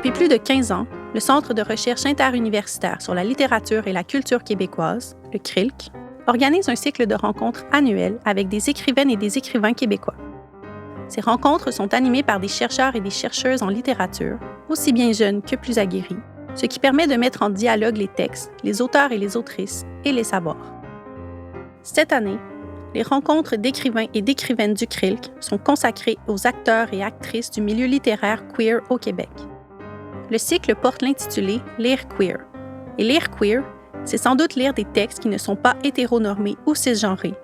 Depuis plus de 15 ans, le Centre de recherche interuniversitaire sur la littérature et la culture québécoise, le CRILC, organise un cycle de rencontres annuelles avec des écrivaines et des écrivains québécois. Ces rencontres sont animées par des chercheurs et des chercheuses en littérature, aussi bien jeunes que plus aguerris, ce qui permet de mettre en dialogue les textes, les auteurs et les autrices, et les savoirs. Cette année, les rencontres d'écrivains et d'écrivaines du CRILC sont consacrées aux acteurs et actrices du milieu littéraire queer au Québec. Le cycle porte l'intitulé « Lire queer ». Et lire queer, c'est sans doute lire des textes qui ne sont pas hétéronormés ou cisgenrés,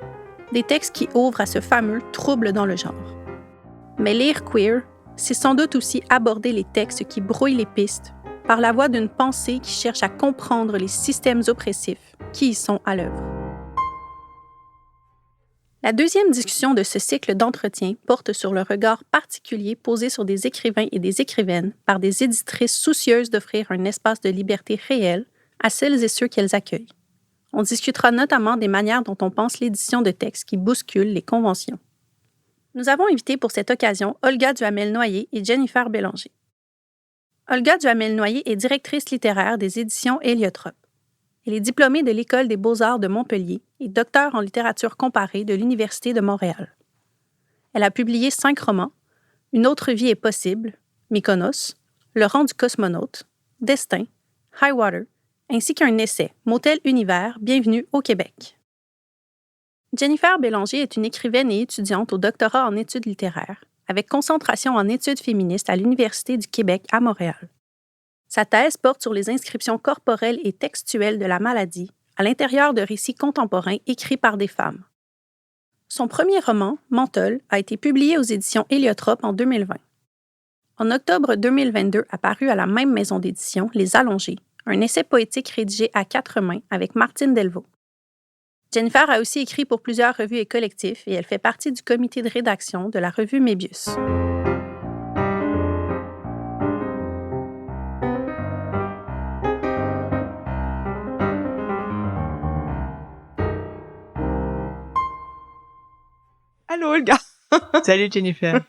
des textes qui ouvrent à ce fameux trouble dans le genre. Mais lire queer, c'est sans doute aussi aborder les textes qui brouillent les pistes par la voie d'une pensée qui cherche à comprendre les systèmes oppressifs qui y sont à l'œuvre. La deuxième discussion de ce cycle d'entretien porte sur le regard particulier posé sur des écrivains et des écrivaines par des éditrices soucieuses d'offrir un espace de liberté réel à celles et ceux qu'elles accueillent. On discutera notamment des manières dont on pense l'édition de textes qui bousculent les conventions. Nous avons invité pour cette occasion Olga Duhamel-Noyer et Jennifer Bélanger. Olga Duhamel-Noyer est directrice littéraire des éditions Héliotrope. Elle est diplômée de l'École des beaux-arts de Montpellier et docteure en littérature comparée de l'Université de Montréal. Elle a publié 5 romans, Une autre vie est possible, Mykonos, Le rang du cosmonaute, Destin, High Water, ainsi qu'un essai, Motel Univers, Bienvenue au Québec. Jennifer Bélanger est une écrivaine et étudiante au doctorat en études littéraires, avec concentration en études féministes à l'Université du Québec à Montréal. Sa thèse porte sur les inscriptions corporelles et textuelles de la maladie à l'intérieur de récits contemporains écrits par des femmes. Son premier roman, Menthol, a été publié aux éditions Héliotrope en 2020. En octobre 2022 a paru à la même maison d'édition Les Allongés, un essai poétique rédigé à 4 mains avec Martine Delvaux. Jennifer a aussi écrit pour plusieurs revues et collectifs et elle fait partie du comité de rédaction de la revue Mébius. Allô, Olga! Salut, Jennifer.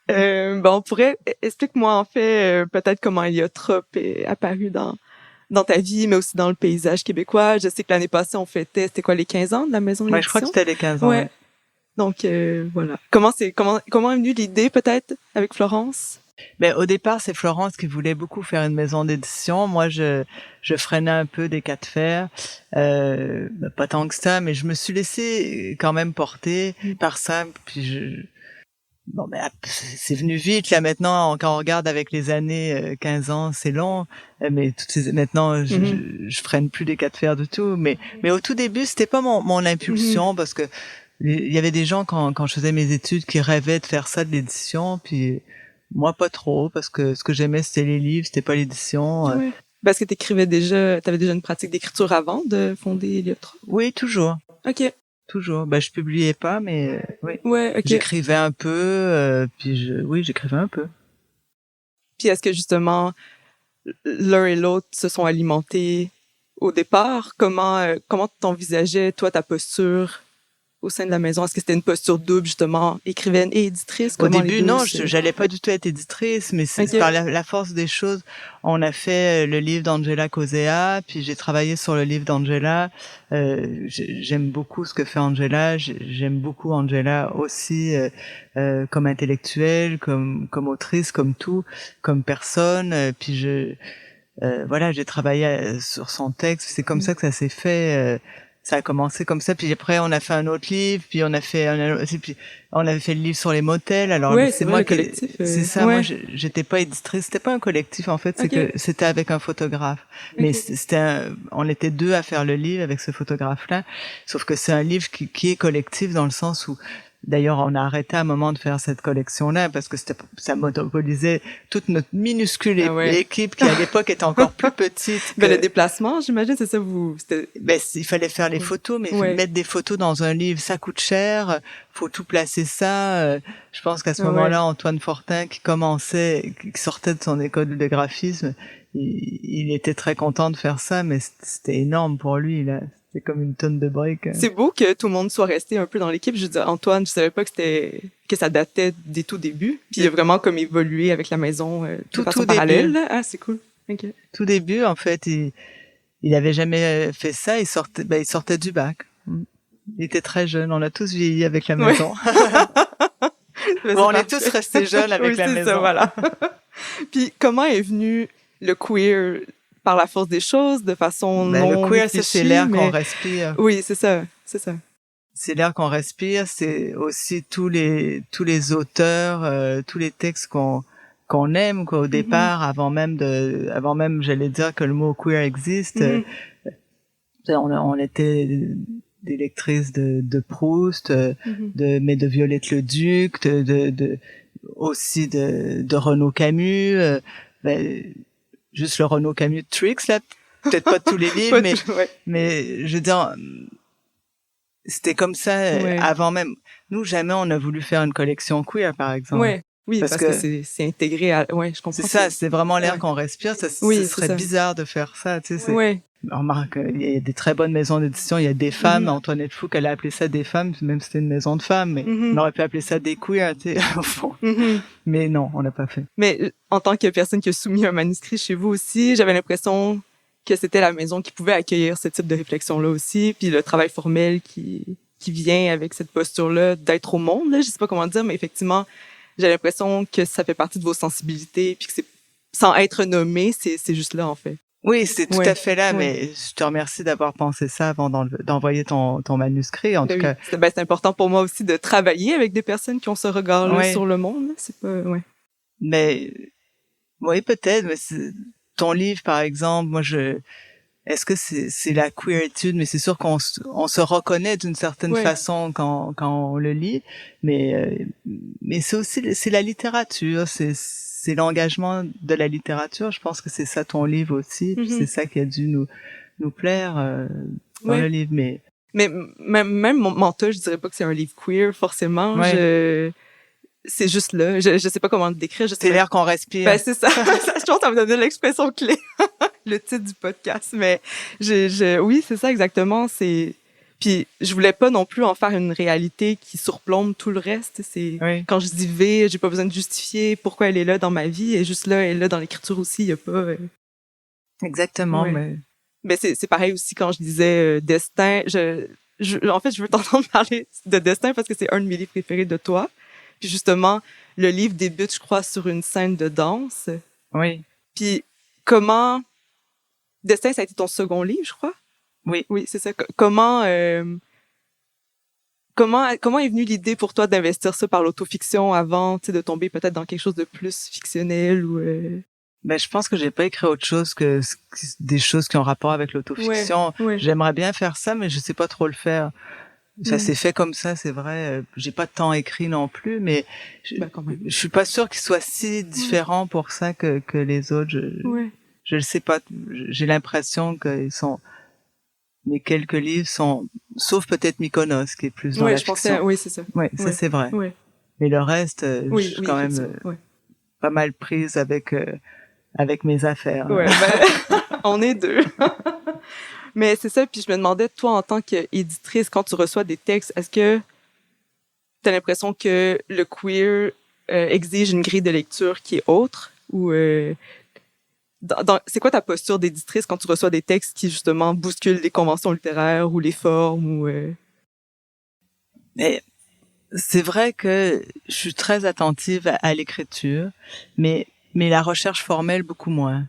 Explique-moi en fait peut-être comment Héliotrope est apparu dans ta vie, mais aussi dans le paysage québécois. Je sais que l'année passée, on fêtait, c'était quoi, les 15 ans de la maison d'édition? Ouais, je crois que c'était les 15 ans. Ouais. Donc, voilà. Comment est venue l'idée, peut-être, avec Florence? Au départ, c'est Florence qui voulait beaucoup faire une maison d'édition. Moi, je freinais un peu des cas de fer. Pas tant que ça, mais je me suis laissée quand même porter par ça. Puis c'est venu vite. Là, maintenant, quand on regarde avec les années, 15 ans, c'est long. Mais maintenant, je freine plus des cas de fer du tout. Mais au tout début, c'était pas mon impulsion parce que il y avait des gens quand je faisais mes études qui rêvaient de faire ça, de l'édition, puis moi pas trop, parce que ce que j'aimais c'était les livres, c'était pas l'édition. Ouais. Parce que t'avais déjà une pratique d'écriture avant de fonder Héliotrope? Oui, toujours. Ok. Toujours. Je publiais pas, mais oui. Ouais, ok. J'écrivais un peu, j'écrivais un peu. Puis est-ce que justement l'un et l'autre se sont alimentés au départ? Comment t'envisageais toi ta posture au sein de la maison? Est-ce que c'était une posture double, justement, écrivaine et éditrice? Au début, non, j'allais pas du tout être éditrice, mais c'est Okay. par la force des choses. On a fait le livre d'Angela Cosea, puis j'ai travaillé sur le livre d'Angela. J'aime beaucoup ce que fait Angela. J'aime beaucoup Angela aussi comme intellectuelle, comme autrice, comme tout, comme personne. Puis j'ai travaillé sur son texte. C'est comme ça que ça s'est fait. Ça a commencé comme ça, puis après on a fait un autre livre, puis on avait fait le livre sur les motels. Alors ouais, c'est moi collectif. C'est ça. Ouais. Moi, j'étais pas éditrice, c'était pas un collectif en fait, c'est Okay. que c'était avec un photographe. Mais on était 2 à faire le livre avec ce photographe-là. Sauf que c'est un livre qui est collectif dans le sens où d'ailleurs, on a arrêté à un moment de faire cette collection-là parce que ça monopolisait toute notre minuscule équipe qui, à l'époque, était encore plus petite. Le déplacement, j'imagine, c'est ça, il fallait faire les photos, mais mettre des photos dans un livre, ça coûte cher. Faut tout placer ça. Je pense qu'à ce moment-là, Antoine Fortin, qui sortait de son école de graphisme, il était très content de faire ça, mais c'était énorme pour lui, là. C'est comme une tonne de briques. C'est beau que tout le monde soit resté un peu dans l'équipe. Je veux dire, Antoine, je savais pas que ça datait des tout débuts. Puis il a vraiment comme évolué avec la maison de façon parallèle. Là. Ah, c'est cool. Okay. Tout début, en fait, il avait jamais fait ça. Il sortait du bac. Il était très jeune. On a tous vieilli avec la maison. On est tous restés jeunes avec la maison. Ça, voilà. Puis comment est venu le queer par la force des choses, de façon non le queer, réfléchie, c'est l'air qu'on respire. Oui, c'est ça. C'est l'air qu'on respire. C'est aussi tous les auteurs, tous les textes qu'on aime, quoi, au départ, avant même, j'allais dire que le mot queer existe. On était des lectrices de Proust, mais de Violette le Duc, aussi de Renaud Camus, juste le Renaud Camus de Trix, là, peut-être pas tous les livres, mais je veux dire, c'était comme ça avant même. Nous, jamais on a voulu faire une collection queer, par exemple. Oui, parce que c'est intégré à... Ouais, je comprends. C'est ça, c'est vraiment l'air qu'on respire. Ce serait bizarre de faire ça, tu sais. On remarque, il y a des très bonnes maisons d'édition, il y a des femmes. Antoinette Fouque, elle a appelé ça des femmes, même si c'était une maison de femmes, mais on aurait pu appeler ça des queers, tu sais, au fond. Mais non, on n'a pas fait. Mais en tant que personne qui a soumis un manuscrit chez vous aussi, j'avais l'impression que c'était la maison qui pouvait accueillir ce type de réflexion-là aussi, puis le travail formel qui vient avec cette posture-là d'être au monde, là, je sais pas comment dire, mais effectivement, j'ai l'impression que ça fait partie de vos sensibilités, puis que c'est, sans être nommé, c'est juste là, en fait. Oui, c'est tout à fait là, mais je te remercie d'avoir pensé ça avant d'envoyer ton manuscrit, en tout cas. C'est important pour moi aussi de travailler avec des personnes qui ont ce regard-là sur le monde, c'est pas, Mais, oui, peut-être, mais ton livre, par exemple, est-ce que c'est la queeritude, mais c'est sûr qu'on se reconnaît d'une certaine façon quand on le lit, mais c'est aussi, c'est la littérature, c'est l'engagement de la littérature. Je pense que c'est ça ton livre aussi, puis c'est ça qui a dû nous plaire dans le livre, mais même mon mentor, je dirais pas que c'est un livre queer forcément. C'est juste là. Je sais pas comment le décrire. C'est l'air qu'on respire. Ben, c'est ça. Je pense que ça me donnait l'expression clé. Le titre du podcast. Mais oui, c'est ça exactement. Puis je voulais pas non plus en faire une réalité qui surplombe tout le reste. Quand je dis V, j'ai pas besoin de justifier pourquoi elle est là dans ma vie. Elle est juste là, elle est là dans l'écriture aussi. Il y a pas. Exactement. Mais c'est pareil aussi quand je disais destin. En fait, je veux t'entendre parler de destin parce que c'est un de mes livres préférés de toi. Puis justement, le livre débute, je crois, sur une scène de danse. Oui. Puis comment... Destin, ça a été ton second livre, je crois? Oui. Oui, c'est ça. Comment est venue l'idée pour toi d'investir ça par l'autofiction avant, tu sais, de tomber peut-être dans quelque chose de plus fictionnel ou... Ben, je pense que j'ai pas écrit autre chose que des choses qui ont rapport avec l'autofiction. J'aimerais bien faire ça, mais je sais pas trop le faire. Ça s'est fait comme ça, c'est vrai. J'ai pas tant écrit non plus, mais je suis pas sûre qu'ils soient si différents pour ça que les autres. Je le sais pas. J'ai l'impression qu'ils sont. Mes quelques livres sont, sauf peut-être Mykonos qui est plus dans la fiction. Oui, c'est ça. Oui, ça c'est vrai. Mais le reste, je suis quand même pas mal prise avec mes affaires. On est deux. Mais c'est ça, puis je me demandais, toi, en tant qu'éditrice, quand tu reçois des textes, est-ce que tu as l'impression que le queer exige une grille de lecture qui est autre? Ou c'est quoi ta posture d'éditrice quand tu reçois des textes qui, justement, bousculent les conventions littéraires ou les formes? Mais c'est vrai que je suis très attentive à l'écriture, mais la recherche formelle, beaucoup moins.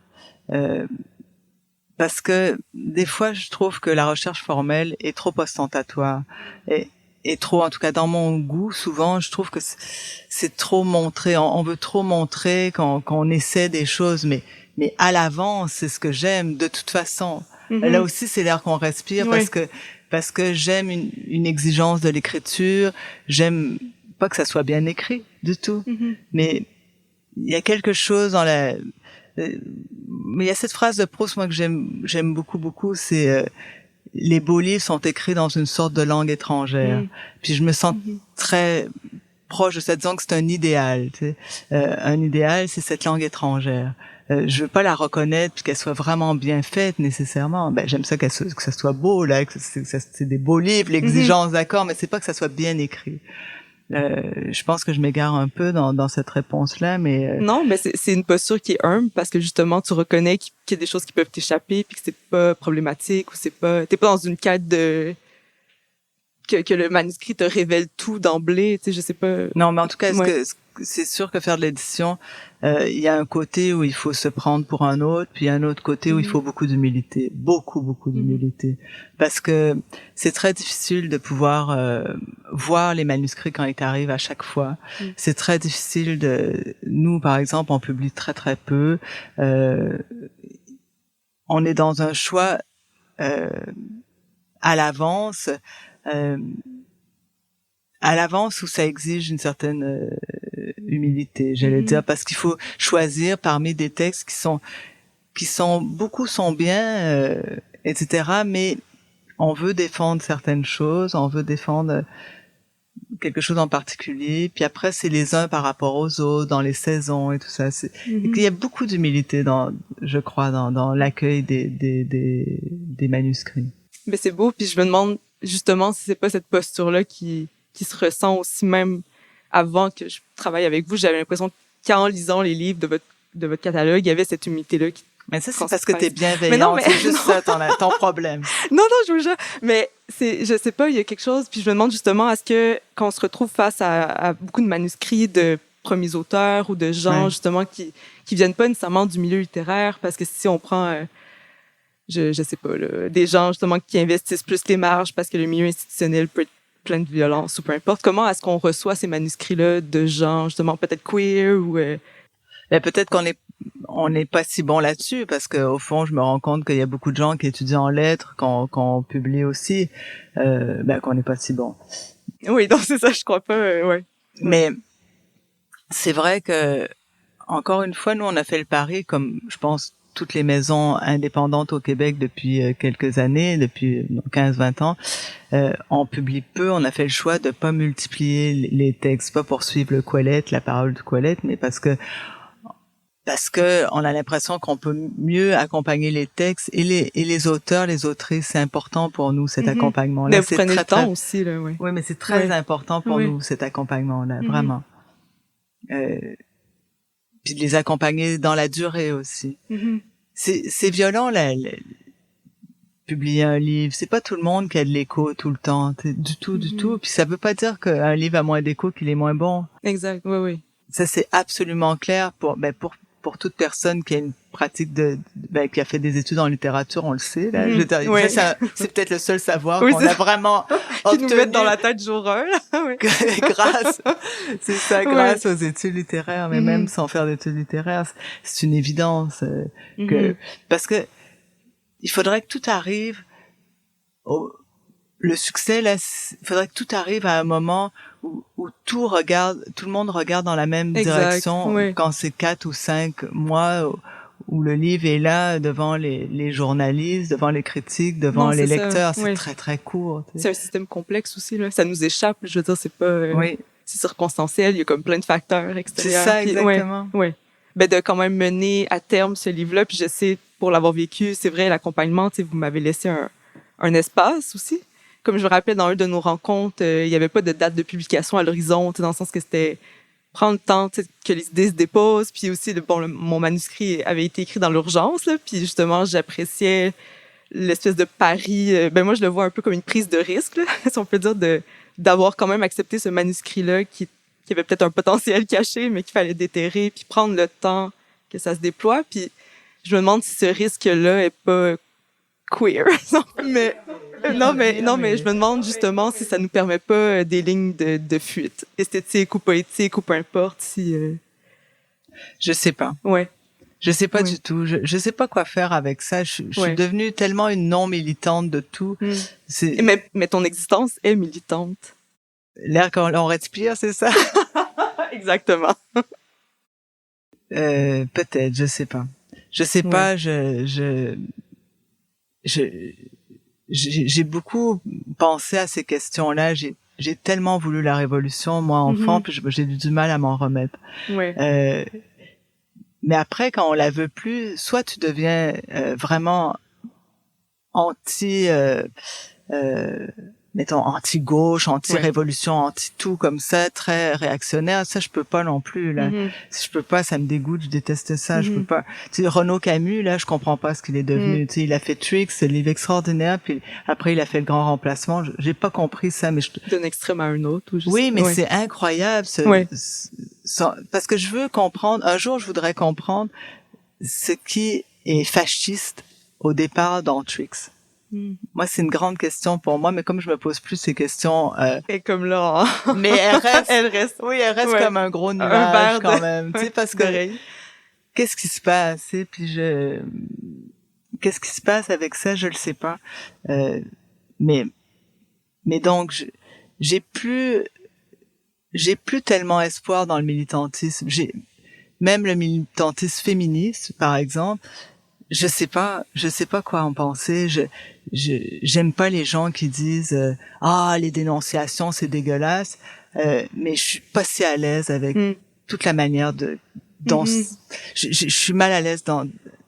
Parce que des fois, je trouve que la recherche formelle est trop ostentatoire et trop, en tout cas dans mon goût, souvent, je trouve que c'est trop montré. On veut trop montrer qu'on essaie des choses, mais à l'avance, c'est ce que j'aime de toute façon. Là aussi, c'est l'air qu'on respire parce que j'aime une exigence de l'écriture. J'aime pas que ça soit bien écrit du tout, mais il y a quelque chose dans mais il y a cette phrase de Proust, moi, que j'aime beaucoup, c'est les beaux livres sont écrits dans une sorte de langue étrangère. Puis je me sens très proche de ça, disons que c'est un idéal, tu sais. Un idéal, c'est cette langue étrangère. je veux pas la reconnaître puis qu'elle soit vraiment bien faite nécessairement. Ben j'aime ça que ça soit beau là, que c'est des beaux livres, l'exigence d'accord, mais c'est pas que ça soit bien écrit. Je pense que je m'égare un peu dans cette réponse-là, mais Non, mais c'est une posture qui est humble parce que justement tu reconnais qu'il y a des choses qui peuvent t'échapper puis que c'est pas problématique ou t'es pas dans une quête de que le manuscrit te révèle tout d'emblée, tu sais, je sais pas. non, mais en tout cas, Ouais. c'est sûr que faire de l'édition, il y a un côté où il faut se prendre pour un autre, puis il y a un autre côté où il faut beaucoup d'humilité, beaucoup d'humilité, parce que c'est très difficile de pouvoir voir les manuscrits quand ils t'arrivent à chaque fois. C'est très difficile nous, par exemple, on publie très très peu. On est dans un choix à l'avance. À l'avance où ça exige une certaine humilité, j'allais dire, parce qu'il faut choisir parmi des textes beaucoup sont bien, etc. Mais on veut défendre certaines choses, on veut défendre quelque chose en particulier, puis après c'est les uns par rapport aux autres, dans les saisons et tout ça. Il y a beaucoup d'humilité je crois, dans l'accueil des manuscrits. Mais c'est beau, puis je me demande justement si c'est pas cette posture-là qui se ressent aussi même avant que je travaille avec vous. J'avais l'impression qu'en lisant les livres de votre catalogue, il y avait cette humilité-là qui... Mais ça, c'est parce que t'es bienveillant. Mais non, mais c'est juste ça ton problème. Non, je vous jure. Mais je sais pas, il y a quelque chose, puis je me demande justement, est-ce que quand on se retrouve face à beaucoup de manuscrits de premiers auteurs ou de gens, justement, qui viennent pas nécessairement du milieu littéraire, parce que si on prend... je sais pas, là, des gens justement qui investissent plus les marges parce que le milieu institutionnel peut être plein de violence ou peu importe. Comment est-ce qu'on reçoit ces manuscrits-là de gens justement peut-être queer ou... Ben, peut-être on n'est pas si bon là-dessus parce que au fond je me rends compte qu'il y a beaucoup de gens qui étudient en lettres qu'on publie aussi, qu'on n'est pas si bon. Oui, donc c'est ça, je crois pas, ouais. Mais c'est vrai que encore une fois, nous on a fait le pari, comme je pense toutes les maisons indépendantes au Québec depuis quelques années, depuis 15-20 ans, on publie peu. On a fait le choix de pas multiplier les textes, pas pour suivre le Quillette, la parole du Quillette, mais parce que on a l'impression qu'on peut mieux accompagner les textes et les auteurs, les autrices. C'est important pour nous cet accompagnement-là. Mais vous prenez le temps aussi, là, oui. Oui, mais c'est très important pour nous cet accompagnement-là, vraiment. Puis de les accompagner dans la durée aussi. C'est violent là. Publier un livre, c'est pas tout le monde qui a de l'écho tout le temps, du tout. Puis ça veut pas dire qu'un livre a moins d'écho qu'il est moins bon. Exact, oui. Ça c'est absolument clair pour toute personne qui a une pratique qui a fait des études en littérature, on le sait là. Je veux dire, c'est peut-être le seul savoir qu'on a vraiment qui nous met dans la tête jour 1 là. grâce aux études littéraires, mais même sans faire d'études littéraires, c'est une évidence parce que il faudrait que tout arrive le succès là, il faudrait que tout arrive à un moment où tout le monde regarde dans la même direction quand c'est 4 ou 5 mois où le livre est là devant les journalistes, devant les critiques, devant les lecteurs. C'est très très court. C'est un système complexe aussi là, ça nous échappe, je veux dire, c'est pas c'est circonstanciel, il y a comme plein de facteurs extérieurs. C'est ça exactement. Oui. Ben de quand même mener à terme ce livre-là, puis je sais pour l'avoir vécu, c'est vrai l'accompagnement, tu sais, vous m'avez laissé un espace aussi. Comme je me rappelle, dans une de nos rencontres, il y avait pas de date de publication à l'horizon, dans le sens que c'était prendre le temps que les idées se déposent, puis aussi mon manuscrit avait été écrit dans l'urgence, là, puis justement j'appréciais l'espèce de pari. Moi je le vois un peu comme une prise de risque, là, si on peut dire, d'avoir quand même accepté ce manuscrit-là qui avait peut-être un potentiel caché, mais qu'il fallait déterrer, puis prendre le temps que ça se déploie. Puis je me demande si ce risque-là est pas queer. mais je me demande justement si ça nous permet pas des lignes de fuite, esthétique ou poétique ou peu importe. Si je sais pas. Ouais. Je sais pas du tout. Je sais pas quoi faire avec ça. Je suis devenue tellement une non militante de tout. Mais ton existence est militante. L'air qu'on respire, c'est ça? Exactement. Peut-être, je sais pas. Je sais pas, j'ai beaucoup pensé à ces questions-là. J'ai tellement voulu la révolution, moi, enfant, puis j'ai eu du mal à m'en remettre. mais après, quand on la veut plus, soit tu deviens vraiment anti, mettons, anti-gauche, anti-révolution, anti-tout comme ça, très réactionnaire. Ça, je peux pas non plus, là. Si je peux pas, ça me dégoûte, je déteste ça, je peux pas. Tu sais, Renaud Camus, là, je comprends pas ce qu'il est devenu. Tu sais, il a fait Tricks, c'est livre extraordinaire, puis après, il a fait Le Grand Remplacement. J'ai pas compris ça, mais d'un extrême à un autre, ou oui, mais c'est incroyable, parce que je veux comprendre, un jour, je voudrais comprendre ce qui est fasciste au départ dans Tricks. Moi, c'est une grande question pour moi, mais comme je me pose plus ces questions, et comme là, mais elle reste, elle reste comme un gros nuage quand même, tu sais, parce que qu'est-ce qui se passe, et puis qu'est-ce qui se passe avec ça, je le sais pas, mais donc j'ai plus tellement espoir dans le militantisme, même le militantisme féministe, par exemple. Je sais pas quoi en penser. J'aime pas les gens qui disent les dénonciations c'est dégueulasse, mais je suis pas si à l'aise avec toute la manière dont je suis mal à l'aise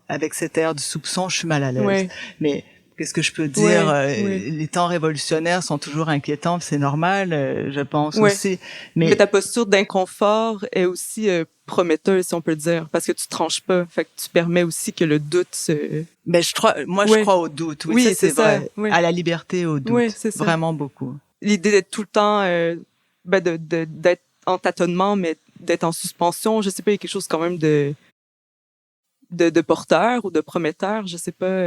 avec cette ère du soupçon. Je suis mal à l'aise. Mais qu'est-ce que je peux dire? Les temps révolutionnaires sont toujours inquiétants, c'est normal, je pense aussi. Mais ta posture d'inconfort est aussi prometteuse, si on peut dire, parce que tu tranches pas, fait que tu permets aussi que le doute se... Ben je crois au doute. Oui, ça, c'est vrai. Oui. À la liberté, au doute. Oui, c'est ça. Vraiment beaucoup. L'idée d'être tout le temps, d'être en tâtonnement, mais d'être en suspension, je sais pas, il y a quelque chose quand même de porteur ou de prometteur, je sais pas.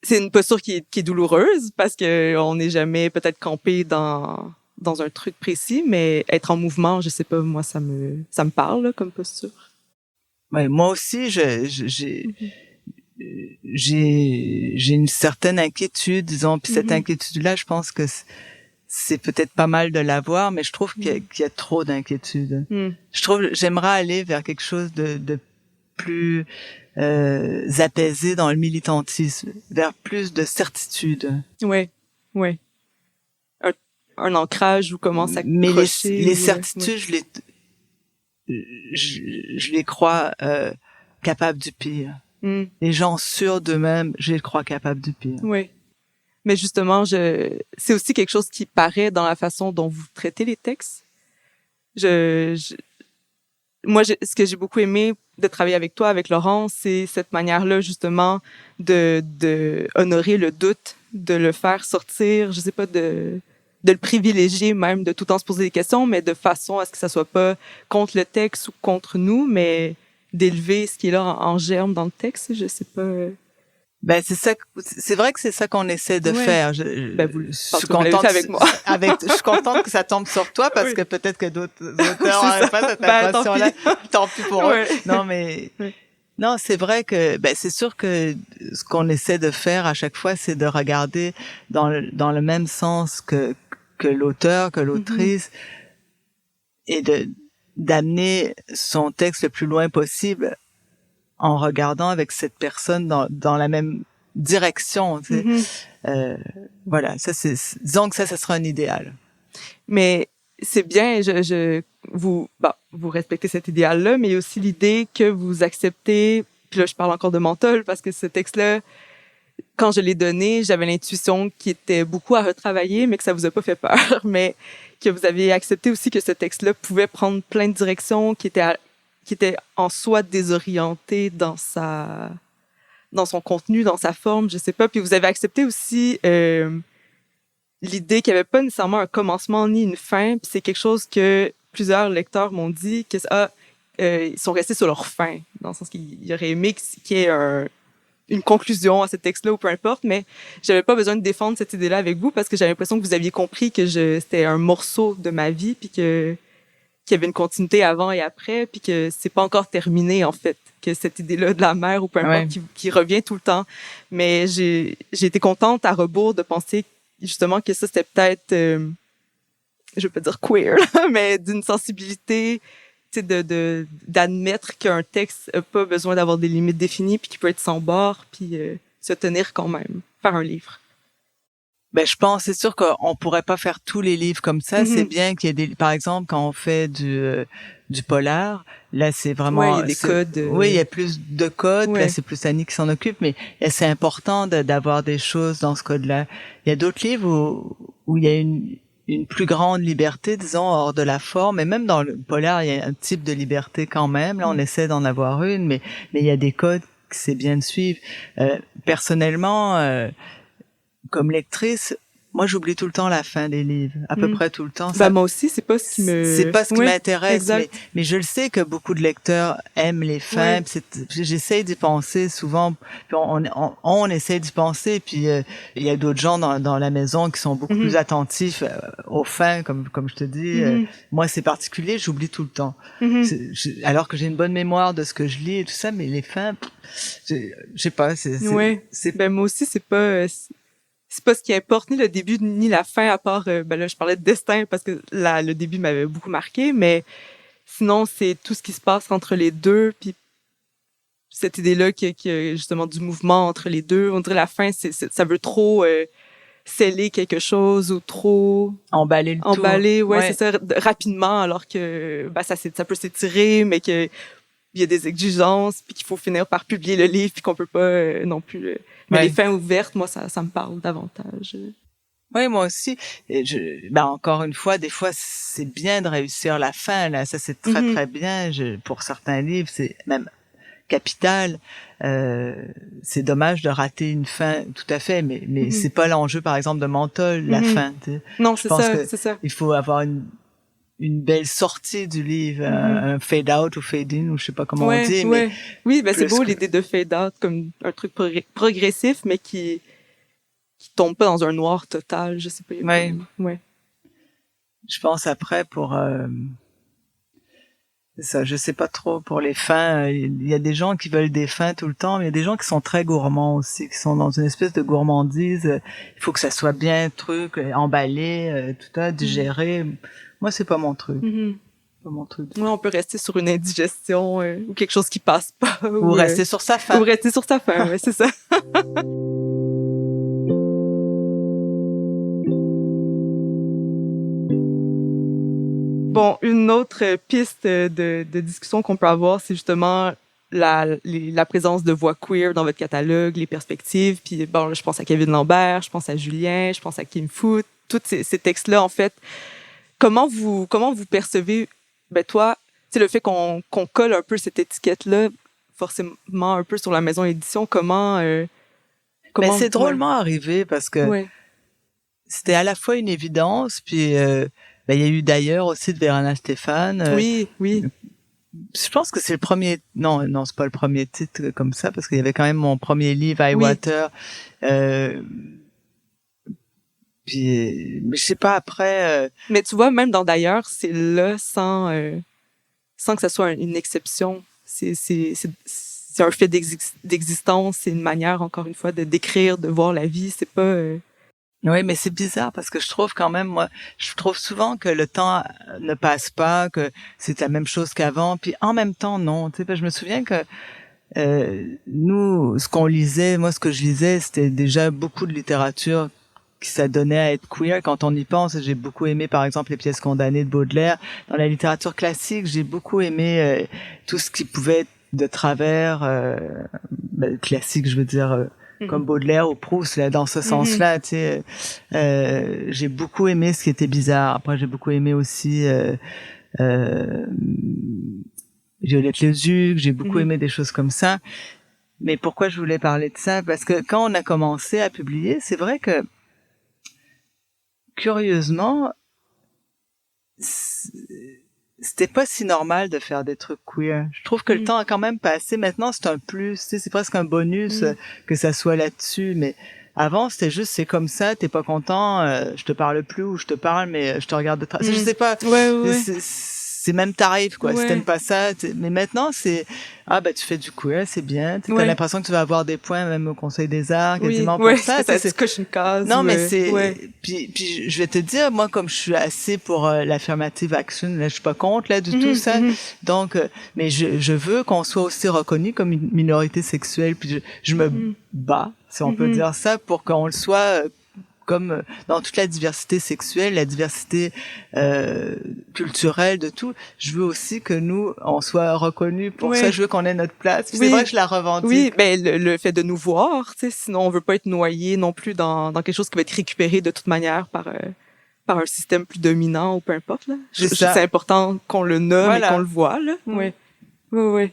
C'est une posture qui est douloureuse parce que on n'est jamais peut-être campé dans un truc précis, mais être en mouvement, je sais pas, moi ça me parle là, comme posture. Ouais, moi aussi j'ai une certaine inquiétude, disons, puis cette inquiétude-là, je pense que c'est peut-être pas mal de l'avoir, mais je trouve qu'il y a trop d'inquiétude. J'aimerais aller vers quelque chose de plus apaisé dans le militantisme, vers plus de certitude. Ouais. Un ancrage ou comment ça mais les certitudes, je les crois capables du pire. Les gens sûrs d'eux-mêmes, je les crois capables du pire. Oui. Mais justement, c'est aussi quelque chose qui paraît dans la façon dont vous traitez les textes. Moi, ce que j'ai beaucoup aimé de travailler avec toi, avec Laurence, c'est cette manière-là, justement, de honorer le doute, de le faire sortir, je sais pas, de le privilégier même, de tout le temps se poser des questions, mais de façon à ce que ça soit pas contre le texte ou contre nous, mais d'élever ce qui est là en germe dans le texte, je sais pas. Ben c'est vrai que c'est ça qu'on essaie de faire. Je suis contente avec moi. Je suis contente que ça tombe sur toi parce que peut-être que d'autres auteurs n'auraient pas cette impression-là. Tant pis pour eux. Non mais non, c'est vrai que c'est sûr que ce qu'on essaie de faire à chaque fois, c'est de regarder dans le même sens que l'auteur, que l'autrice, et d'amener son texte le plus loin possible en regardant avec cette personne dans la même direction. Tu sais. Voilà, disons que ça sera un idéal. Mais c'est bien, vous respectez cet idéal-là, mais il y a aussi l'idée que vous acceptez, puis là je parle encore de Menthol, parce que ce texte-là, quand je l'ai donné, j'avais l'intuition qu'il était beaucoup à retravailler, mais que ça vous a pas fait peur, mais que vous aviez accepté aussi que ce texte-là pouvait prendre plein de directions, qui était en soi désorienté dans son contenu, dans sa forme, je sais pas. Puis vous avez accepté aussi l'idée qu'il n'y avait pas nécessairement un commencement ni une fin. Puis c'est quelque chose que plusieurs lecteurs m'ont dit que ils sont restés sur leur fin, dans le sens qu'ils auraient aimé qu'il y ait une conclusion à ce texte-là ou peu importe, mais j'avais pas besoin de défendre cette idée-là avec vous parce que j'avais l'impression que vous aviez compris que c'était un morceau de ma vie, puis qu'il y avait une continuité avant et après, puis que c'est pas encore terminé, en fait, que cette idée-là de la mère ou peu importe, qui revient tout le temps. Mais j'ai été contente à rebours de penser justement que ça, c'était peut-être, je veux pas dire queer, mais d'une sensibilité, tu sais, d'admettre qu'un texte a pas besoin d'avoir des limites définies, puis qu'il peut être sans bord, puis se tenir quand même, faire un livre. Ben, je pense, c'est sûr qu'on pourrait pas faire tous les livres comme ça. C'est bien qu'il y ait par exemple, quand on fait du polar, là, c'est vraiment... Ouais, il y a des codes. Oui, il y a plus de codes. Ouais. Là, c'est plus Annie qui s'en occupe, mais c'est important d'avoir des choses dans ce code-là. Il y a d'autres livres où il y a une plus grande liberté, disons, hors de la forme. Et même dans le polar, il y a un type de liberté quand même. Là, on essaie d'en avoir une, mais il y a des codes que c'est bien de suivre. Personnellement, comme lectrice, moi, j'oublie tout le temps la fin des livres, à peu près tout le temps. Ben, moi aussi, c'est pas ce qui me... C'est pas ce qui m'intéresse, exact. mais je le sais que beaucoup de lecteurs aiment les fins. J'essaie d'y penser souvent. Puis on essaie d'y penser. Puis il y a d'autres gens dans la maison qui sont beaucoup plus attentifs aux fins, comme je te dis. Moi, c'est particulier, j'oublie tout le temps. Alors que j'ai une bonne mémoire de ce que je lis et tout ça, mais les fins, je sais pas. Ben, moi aussi, c'est pas ce qui importe, ni le début ni la fin, à part, ben là, je parlais de destin parce que le début m'avait beaucoup marqué, mais sinon, c'est tout ce qui se passe entre les deux, puis cette idée-là qu'il y a justement du mouvement entre les deux. On dirait la fin, ça veut trop sceller quelque chose ou trop... Emballer le tout. Emballer, ouais, c'est ça, rapidement, alors que ben, ça peut s'étirer, mais que il y a des exigences, puis qu'il faut finir par publier le livre, puis qu'on peut pas non plus... Mais les fins ouvertes, moi, ça me parle davantage. Oui, moi aussi. Et encore une fois, des fois, c'est bien de réussir la fin, là. Ça, c'est très, très bien. Pour certains livres, c'est même capital. C'est dommage de rater une fin, tout à fait, mais c'est pas l'enjeu, par exemple, de Menthol, la fin. T'sais. Non, c'est ça. Il faut avoir une belle sortie du livre, un fade-out ou fade-in, ou je sais pas comment on dit. Mais oui, ben c'est beau l'idée de fade-out comme un truc progressif, mais qui tombe pas dans un noir total, je sais pas. Ouais. Je pense après pour... c'est ça, je sais pas trop pour les fins. Il y a des gens qui veulent des fins tout le temps, mais il y a des gens qui sont très gourmands aussi, qui sont dans une espèce de gourmandise. Il faut que ça soit bien emballé, tout ça, digéré. Moi, c'est pas mon truc. Pas mon truc. Ouais, on peut rester sur une indigestion ou quelque chose qui passe pas. Ou rester sur sa faim. Ou rester sur sa faim, ouais, c'est ça. Bon, une autre piste de discussion qu'on peut avoir, c'est justement la présence de voix queer dans votre catalogue, les perspectives. Puis bon, je pense à Kevin Lambert, je pense à Julien, je pense à Kim Fu. Tous ces textes-là, en fait, comment vous percevez, ben toi, c'est le fait qu'on colle un peu cette étiquette-là, forcément un peu sur la maison édition, comment Mais c'est drôlement arrivé parce que c'était à la fois une évidence, puis il y a eu d'ailleurs aussi de Verena Stéphane. Oui. Je pense que c'est le premier... Non, c'est pas le premier titre comme ça, parce qu'il y avait quand même mon premier livre, Highwater. Puis, mais je sais pas, après... Mais tu vois, même dans D'ailleurs, c'est là sans que ça soit une exception. C'est un fait d'existence, c'est une manière, encore une fois, de décrire, de voir la vie. C'est pas... Oui, mais c'est bizarre parce que je trouve quand même, moi, je trouve souvent que le temps ne passe pas, que c'est la même chose qu'avant, puis en même temps, non. Tu sais, je me souviens que nous, ce qu'on lisait, moi, ce que je lisais, c'était déjà beaucoup de littérature qui s'adonnait à être queer. Quand on y pense, j'ai beaucoup aimé, par exemple, les pièces condamnées de Baudelaire. Dans la littérature classique, j'ai beaucoup aimé tout ce qui pouvait être de travers, classique, je veux dire... comme Baudelaire ou Proust, là, dans ce sens-là, tu sais, j'ai beaucoup aimé ce qui était bizarre. Après, j'ai beaucoup aimé aussi Violette Leduc, j'ai beaucoup aimé des choses comme ça. Mais pourquoi je voulais parler de ça? Parce que quand on a commencé à publier, c'est vrai que, curieusement, c'était pas si normal de faire des trucs queer. Je trouve que le temps a quand même passé. Maintenant, c'est un plus, tu sais, c'est presque un bonus que ça soit là-dessus. Mais avant, c'était juste, c'est comme ça, t'es pas content, je te parle plus ou je te parle, mais je te regarde de travers. Je sais pas. C'est même tarif, quoi. Si t'aimes pas ça, mais maintenant, c'est, tu fais du queer, c'est bien. T'as l'impression que tu vas avoir des points, même au Conseil des Arts, quasiment pour ça. Ça coche une case. Non, mais c'est, puis je vais te dire, moi, comme je suis assez pour l'affirmative action, là, je suis pas contre, là, du tout ça. Donc, mais je veux qu'on soit aussi reconnu comme une minorité sexuelle, puis je me bats, si on peut dire ça, pour qu'on le soit, comme dans toute la diversité sexuelle, la diversité culturelle de tout, je veux aussi que nous, on soit reconnus pour ça. Je veux qu'on ait notre place. Puis c'est vrai que je la revendique. Oui, ben le fait de nous voir, tu sais, sinon on veut pas être noyé non plus dans quelque chose qui va être récupéré de toute manière par un système plus dominant ou peu importe là. C'est important qu'on le nomme et qu'on le voit là. Oui.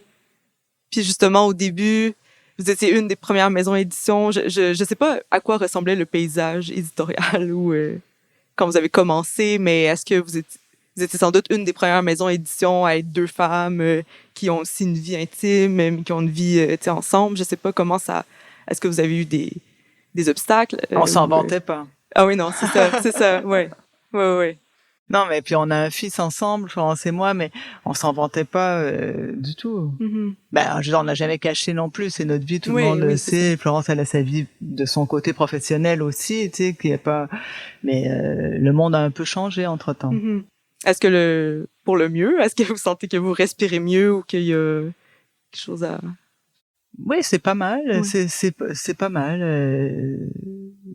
Puis justement au début, vous étiez une des premières maisons éditions. Je sais pas à quoi ressemblait le paysage éditorial ou quand vous avez commencé, mais est-ce que vous étiez sans doute une des premières maisons éditions à être deux femmes qui ont aussi une vie intime, qui ont une vie ensemble. Je sais pas comment ça. Est-ce que vous avez eu des obstacles? On s'en vantait pas. Ah oui, non, c'est ça, ouais. Non, mais puis on a un fils ensemble, Florence et moi, mais on s'en vantait pas du tout. Ben, je veux dire, on n'a jamais caché non plus, c'est notre vie, tout le monde le sait. Florence, elle a sa vie de son côté professionnel aussi, tu sais, qu'il y a pas. Mais le monde a un peu changé entre-temps. Est-ce que pour le mieux, est-ce que vous sentez que vous respirez mieux ou qu'il y a quelque chose à... Oui, c'est pas mal. Oui. C'est pas mal.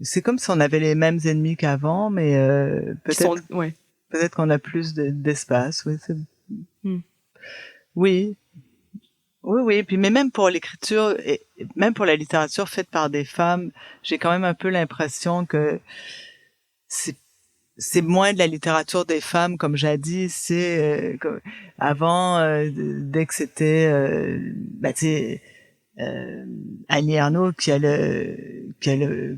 C'est comme si on avait les mêmes ennemis qu'avant, mais peut-être qu'on a plus d'espace. Oui. Oui. Puis mais même pour l'écriture, et même pour la littérature faite par des femmes, j'ai quand même un peu l'impression que c'est moins de la littérature des femmes comme jadis. C'est avant, dès que c'était, tu sais. Annie Ernaux qui a le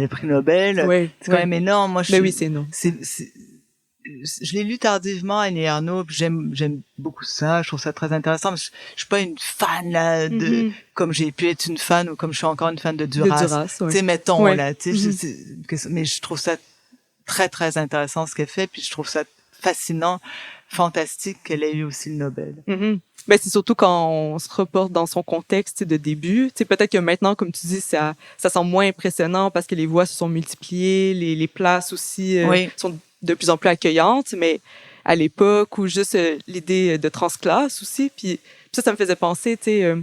prix Nobel, c'est quand même énorme. Moi, oui, c'est non. Je l'ai lu tardivement, Annie Ernaux, puis j'aime beaucoup ça, je trouve ça très intéressant. Je suis pas une fan là comme j'ai pu être une fan ou comme je suis encore une fan de Duras. Tu sais, mettons là, tu sais, mais je trouve ça très très intéressant ce qu'elle fait, puis je trouve ça fascinant, fantastique qu'elle ait eu aussi le Nobel. Ben c'est surtout quand on se reporte dans son contexte de début. Tu sais, peut-être que maintenant, comme tu dis, ça semble moins impressionnant parce que les voix se sont multipliées, les places aussi sont de plus en plus accueillantes. Mais à l'époque, ou juste l'idée de transclasse aussi, puis ça me faisait penser, tu sais,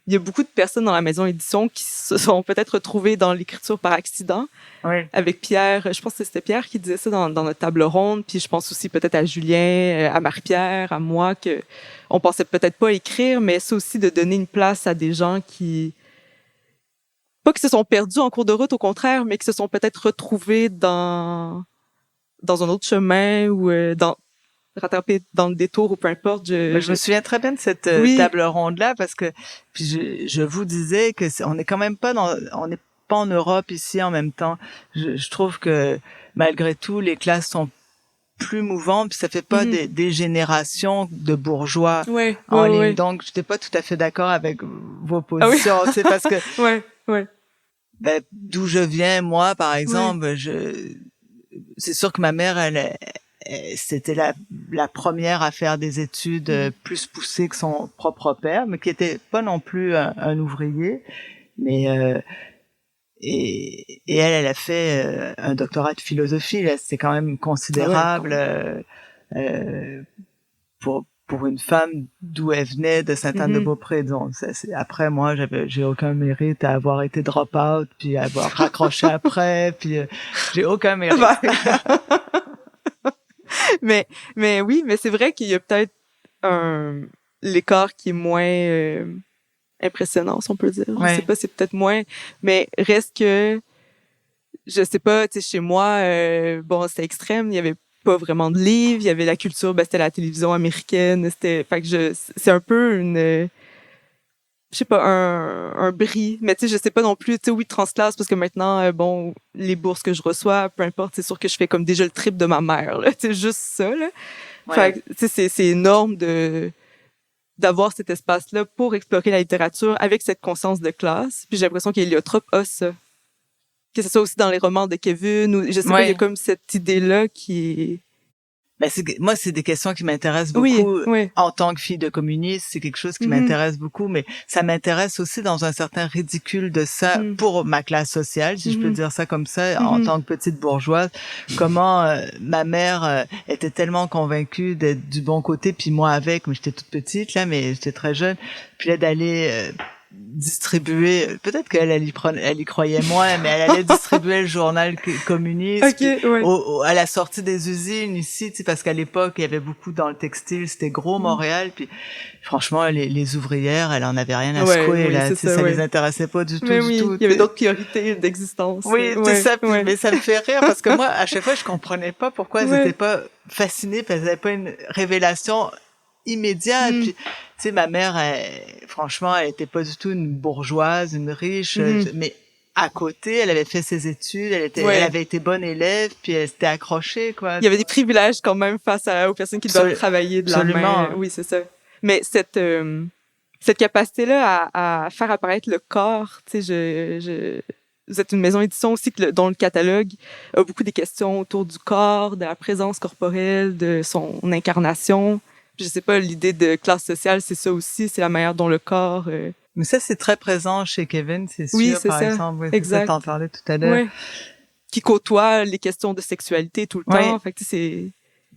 il y a beaucoup de personnes dans la maison édition qui se sont peut-être retrouvées dans l'écriture par accident. Avec Pierre, je pense que c'était Pierre qui disait ça dans notre table ronde, puis je pense aussi peut-être à Julien, à Marie-Pierre, à moi, que on pensait peut-être pas écrire, mais c'est aussi de donner une place à des gens qui, pas qui se sont perdus en cours de route, au contraire, mais qui se sont peut-être retrouvés dans un autre chemin ou rattrapés dans le détour ou peu importe. Je me souviens très bien de cette table ronde-là parce que puis je vous disais que on est quand même pas on n'est pas en Europe ici en même temps. Je trouve que malgré tout les classes sont plus mouvantes puis ça fait pas des générations de bourgeois en ligne. Donc j'étais pas tout à fait d'accord avec vos positions, tu sais, parce que ben, d'où je viens moi par exemple, c'est sûr que ma mère c'était la première à faire des études plus poussées que son propre père, mais qui était pas non plus un ouvrier, mais et elle a fait un doctorat de philosophie, là, c'est quand même considérable pour une femme d'où elle venait, de Sainte-Anne-de-Beaupré. Donc après moi j'ai aucun mérite à avoir été drop-out puis à avoir raccroché après, puis j'ai aucun mérite. mais oui, mais c'est vrai qu'il y a peut-être l'écart qui est moins impressionnant, si on peut dire. Je sais pas, c'est peut-être moins, mais reste que je sais pas, tu sais, chez moi, bon, c'était extrême, il y avait pas vraiment de livres, il y avait la culture, ben c'était la télévision américaine, fait que c'est un peu une je sais pas, un bris, mais tu sais, je sais pas non plus, tu sais, oui, transclasse, parce que maintenant, bon, les bourses que je reçois, peu importe, c'est sûr que je fais comme déjà le triple de ma mère, là, tu sais, juste ça, là. Fait que, tu sais, c'est énorme d'avoir cet espace-là pour explorer la littérature avec cette conscience de classe, puis j'ai l'impression qu'Héliotrope a ça. Que ce soit aussi dans les romans de Kevin, ou je sais pas, il y a comme cette idée-là qui est... Ben moi, c'est des questions qui m'intéressent beaucoup. En tant que fille de communiste, c'est quelque chose qui m'intéresse beaucoup, mais ça m'intéresse aussi dans un certain ridicule de ça pour ma classe sociale, si je peux dire ça comme ça, en tant que petite bourgeoise. Comment ma mère était tellement convaincue d'être du bon côté, puis moi avec, mais j'étais toute petite là, mais j'étais très jeune. Puis là d'aller distribuer, peut-être qu'elle y croyait moins, mais elle allait distribuer le journal communiste. Okay, ouais. À la sortie des usines ici, tu sais, parce qu'à l'époque, il y avait beaucoup dans le textile, c'était gros Montréal, puis franchement, les ouvrières, elles en avaient rien à secouer, là, tu sais, ça les intéressait pas du tout, du tout. Il y avait d'autres priorités d'existence. Oui, c'est ça, mais ça me fait rire, parce que moi, à chaque fois, je comprenais pas pourquoi elles étaient pas fascinées, puis elles avaient pas une révélation immédiate. Puis, tu sais, ma mère, franchement, elle était pas du tout une bourgeoise, une riche, mais à côté, elle avait fait ses études, elle avait été bonne élève, puis elle s'était accrochée, quoi. Il y avait des privilèges quand même face aux personnes qui doivent travailler de la main. Oui, c'est ça. Mais cette capacité-là à faire apparaître le corps, tu sais, vous êtes une maison édition aussi dont le catalogue a beaucoup des questions autour du corps, de la présence corporelle, de son incarnation. Je sais pas, l'idée de classe sociale, c'est ça aussi, c'est la manière dont le corps... Mais ça, c'est très présent chez Kevin, c'est sûr, oui, c'est par ça. exemple. Oui, exact. T'en parlais tout à l'heure. Ouais. Qui côtoie les questions de sexualité tout le temps. Fait que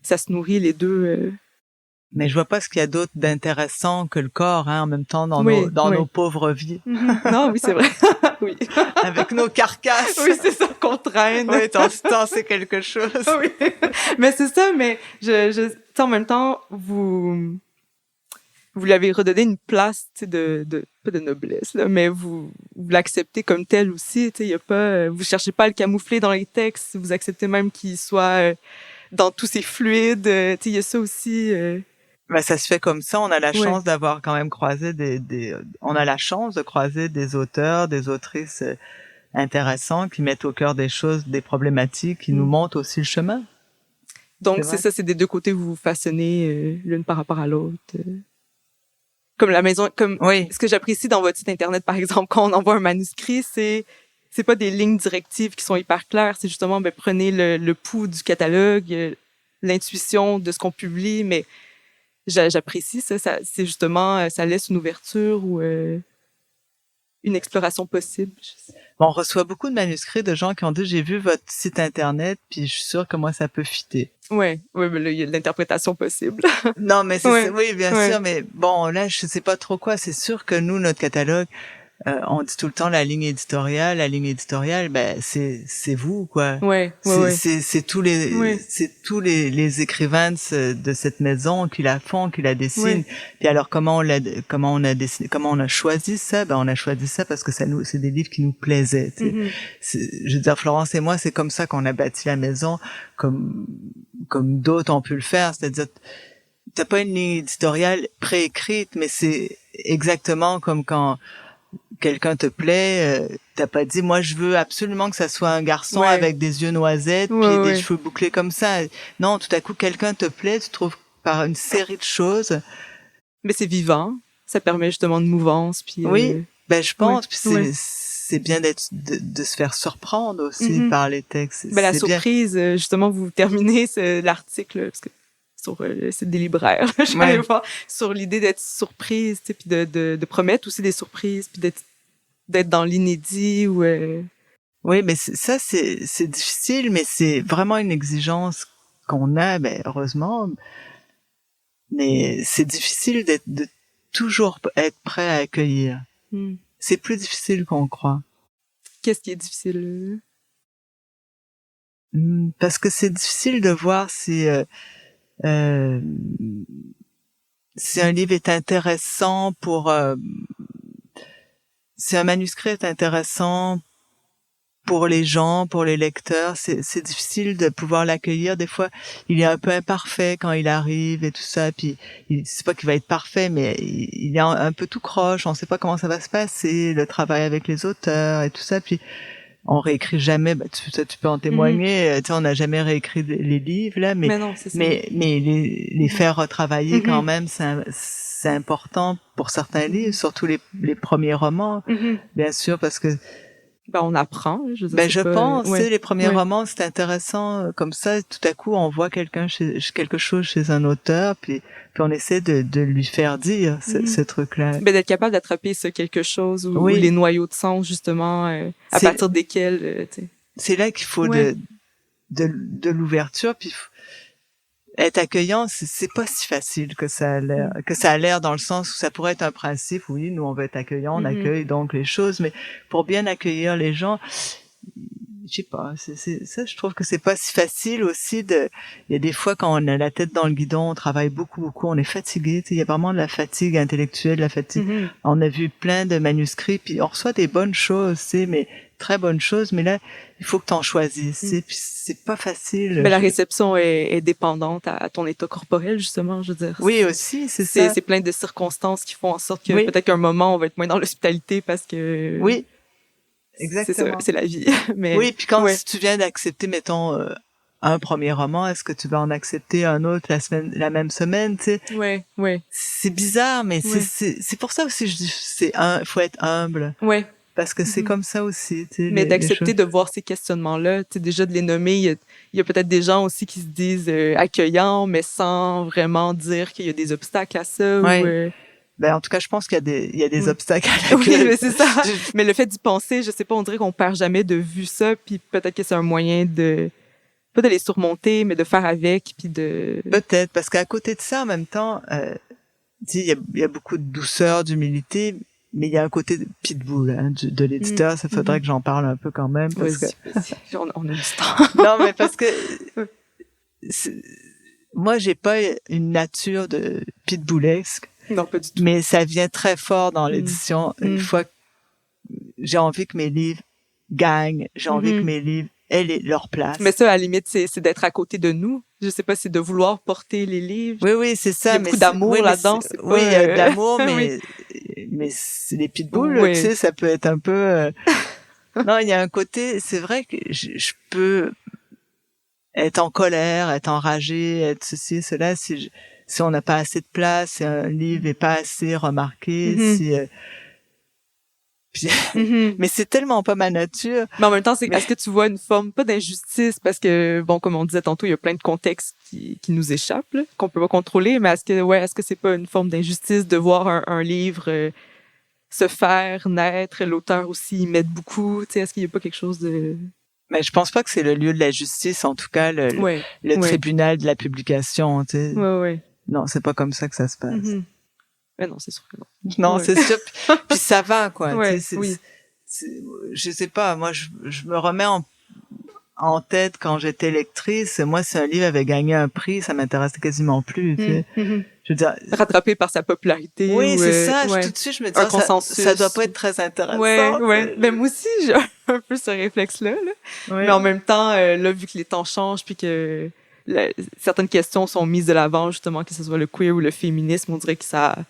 ça se nourrit les deux. Mais je vois pas ce qu'il y a d'autre d'intéressant que le corps, hein, en même temps, dans nos pauvres vies. Non, oui, c'est vrai. oui. Avec nos carcasses. Oui, c'est ça qu'on traîne. Oui, t'en sais quelque chose. oui. Mais c'est ça, mais en même temps, vous lui avez redonné une place, tu sais, pas de noblesse, là, mais vous l'acceptez comme tel aussi, tu sais, il y a pas, vous cherchez pas à le camoufler dans les textes, vous acceptez même qu'il soit dans tous ses fluides, tu sais, il y a ça aussi. Ben, ça se fait comme ça. On a la chance d'avoir quand même croisé on a la chance de croiser des auteurs, des autrices intéressants qui mettent au cœur des choses, des problématiques, qui nous montrent aussi le chemin. Donc, c'est ça, c'est des deux côtés, vous vous façonnez l'une par rapport à l'autre. Comme la maison, ce que j'apprécie dans votre site internet, par exemple, quand on envoie un manuscrit, c'est pas des lignes directives qui sont hyper claires, c'est justement, prenez le pouls du catalogue, l'intuition de ce qu'on publie, mais j'apprécie ça, c'est justement, ça laisse une ouverture ou une exploration possible. On reçoit beaucoup de manuscrits de gens qui ont dit, j'ai vu votre site internet, puis je suis sûre que moi, ça peut fitter. Oui, mais là, il y a de l'interprétation possible. Non, mais oui, bien sûr, mais bon, là, je sais pas trop quoi. C'est sûr que nous, notre catalogue, on dit tout le temps la ligne éditoriale, ben, c'est vous, quoi. C'est tous les écrivains de cette maison qui la font, qui la dessinent. Puis alors, comment on a choisi ça? Ben, on a choisi ça parce que c'est des livres qui nous plaisaient, tu sais. Je veux dire, Florence et moi, c'est comme ça qu'on a bâti la maison, comme d'autres ont pu le faire. C'est-à-dire, t'as pas une ligne éditoriale préécrite, mais c'est exactement comme quand quelqu'un te plaît, t'as pas dit, moi, je veux absolument que ça soit un garçon avec des yeux noisettes, puis des cheveux bouclés comme ça. Non, tout à coup, quelqu'un te plaît, tu trouves par une série de choses. Mais c'est vivant. Ça permet justement de mouvance, puis... Oui, ben, je pense, puis c'est bien de se faire surprendre aussi par les textes. Ben, la surprise, justement, vous terminez l'article, parce que sur le site des libraires, je suis allée voir, sur l'idée d'être surprise, tu sais, puis de promettre aussi des surprises, puis d'être dans l'inédit ou... Oui, mais ça, c'est difficile, mais c'est vraiment une exigence qu'on a, ben, heureusement. Mais c'est difficile de toujours être prêt à accueillir. C'est plus difficile qu'on croit. Qu'est-ce qui est difficile? Parce que c'est difficile de voir si un livre est intéressant si un manuscrit est intéressant pour les gens, pour les lecteurs, c'est difficile de pouvoir l'accueillir. Des fois, il est un peu imparfait quand il arrive et tout ça. Puis, c'est pas qu'il va être parfait, mais il est un peu tout croche. On sait pas comment ça va se passer, le travail avec les auteurs et tout ça. Puis, on réécrit jamais. Bah, tu peux en témoigner. Tu sais, on n'a jamais réécrit les livres là, mais non, c'est ça. mais les faire retravailler quand même, c'est important pour certains livres, surtout les premiers romans, bien sûr, parce que ben, on apprend. Je pense, les premiers romans, c'est intéressant comme ça. Tout à coup, on voit quelque chose chez un auteur, puis on essaie de lui faire dire ce truc-là. Ben, d'être capable d'attraper ce quelque chose ou les noyaux de sens, justement, à partir desquels, tu sais. C'est là qu'il faut de l'ouverture, puis être accueillant, c'est pas si facile que ça a l'air dans le sens où ça pourrait être un principe. Oui, nous, on veut être accueillant, on accueille donc les choses, mais pour bien accueillir les gens, je sais pas, ça, je trouve que c'est pas si facile aussi il y a des fois quand on a la tête dans le guidon, on travaille beaucoup, on est fatigué, tu sais, il y a vraiment de la fatigue intellectuelle, la fatigue. On a vu plein de manuscrits, puis on reçoit des bonnes choses, tu sais, mais très bonnes choses, mais là, il faut que t'en choisisses, tu sais, puis c'est pas facile. Mais la réception est dépendante à ton état corporel, justement, je veux dire. Oui, aussi, c'est ça. C'est plein de circonstances qui font en sorte que peut-être qu'à un moment, on va être moins dans l'hospitalité parce que... Oui. Exactement. C'est la vie. Mais oui, puis quand si tu viens d'accepter, mettons, un premier roman, est-ce que tu vas en accepter un autre la même semaine, tu sais? Oui. C'est bizarre, mais c'est pour ça aussi je dis faut être humble. Ouais. Parce que c'est comme ça aussi, tu sais. Mais d'accepter de voir ces questionnements-là, tu sais, déjà de les nommer, il y a peut-être des gens aussi qui se disent accueillants, mais sans vraiment dire qu'il y a des obstacles à ça. Ouais. Ben, en tout cas, je pense qu'il y a des obstacles à l'accueil. Oui, mais c'est ça. Mais le fait d'y penser, je sais pas, on dirait qu'on perd jamais de vue ça, puis peut-être que c'est un moyen pas de les surmonter, mais de faire avec, puis de... Peut-être, parce qu'à côté de ça, en même temps, tu sais, il y a beaucoup de douceur, d'humilité, mais il y a un côté de pitbull, hein, de l'éditeur. Ça faudrait que j'en parle un peu quand même, parce que... On a du temps. Non, mais parce que... Moi, j'ai pas une nature de pitbullesque. Non, pas du tout. Mais ça vient très fort dans l'édition. Une fois que j'ai envie que mes livres gagnent, j'ai envie que mes livres aient leur place. Mais ça, à la limite, c'est d'être à côté de nous. Je sais pas, c'est de vouloir porter les livres. Oui, c'est ça. Il y a beaucoup d'amour là-dedans. Oui, il y a de l'amour, mais c'est les pitbulls, tu sais, ça peut être un peu... Non, il y a un côté, c'est vrai que je peux être en colère, être enragé, être ceci, cela, si on n'a pas assez de place, si un livre est pas assez remarqué, mais c'est tellement pas ma nature. Mais en même temps, est-ce que tu vois une forme, pas d'injustice, parce que, bon, comme on disait tantôt, il y a plein de contextes qui nous échappent, là, qu'on peut pas contrôler, mais est-ce que c'est pas une forme d'injustice de voir un livre se faire naître, l'auteur aussi y mettre beaucoup, tu sais, est-ce qu'il y a pas quelque chose de... Mais je pense pas que c'est le lieu de la justice, en tout cas, le tribunal de la publication, tu sais. Oui. Non, c'est pas comme ça que ça se passe. Mais non, c'est sûr que non. Non, c'est sûr. Puis ça va, quoi. Oui. Je sais pas, moi, je me remets en tête quand j'étais lectrice. Moi, si un livre avait gagné un prix, ça m'intéressait quasiment plus, tu sais. Je veux dire, rattrapé par sa popularité. Oui, c'est ça. Tout de suite, je me dis, ça doit pas être très intéressant. Ouais. Mais moi aussi, j'ai un peu ce réflexe-là, là. Mais en même temps, là, vu que les temps changent, puis que certaines questions sont mises de l'avant, justement, que ce soit le queer ou le féminisme, on dirait que ça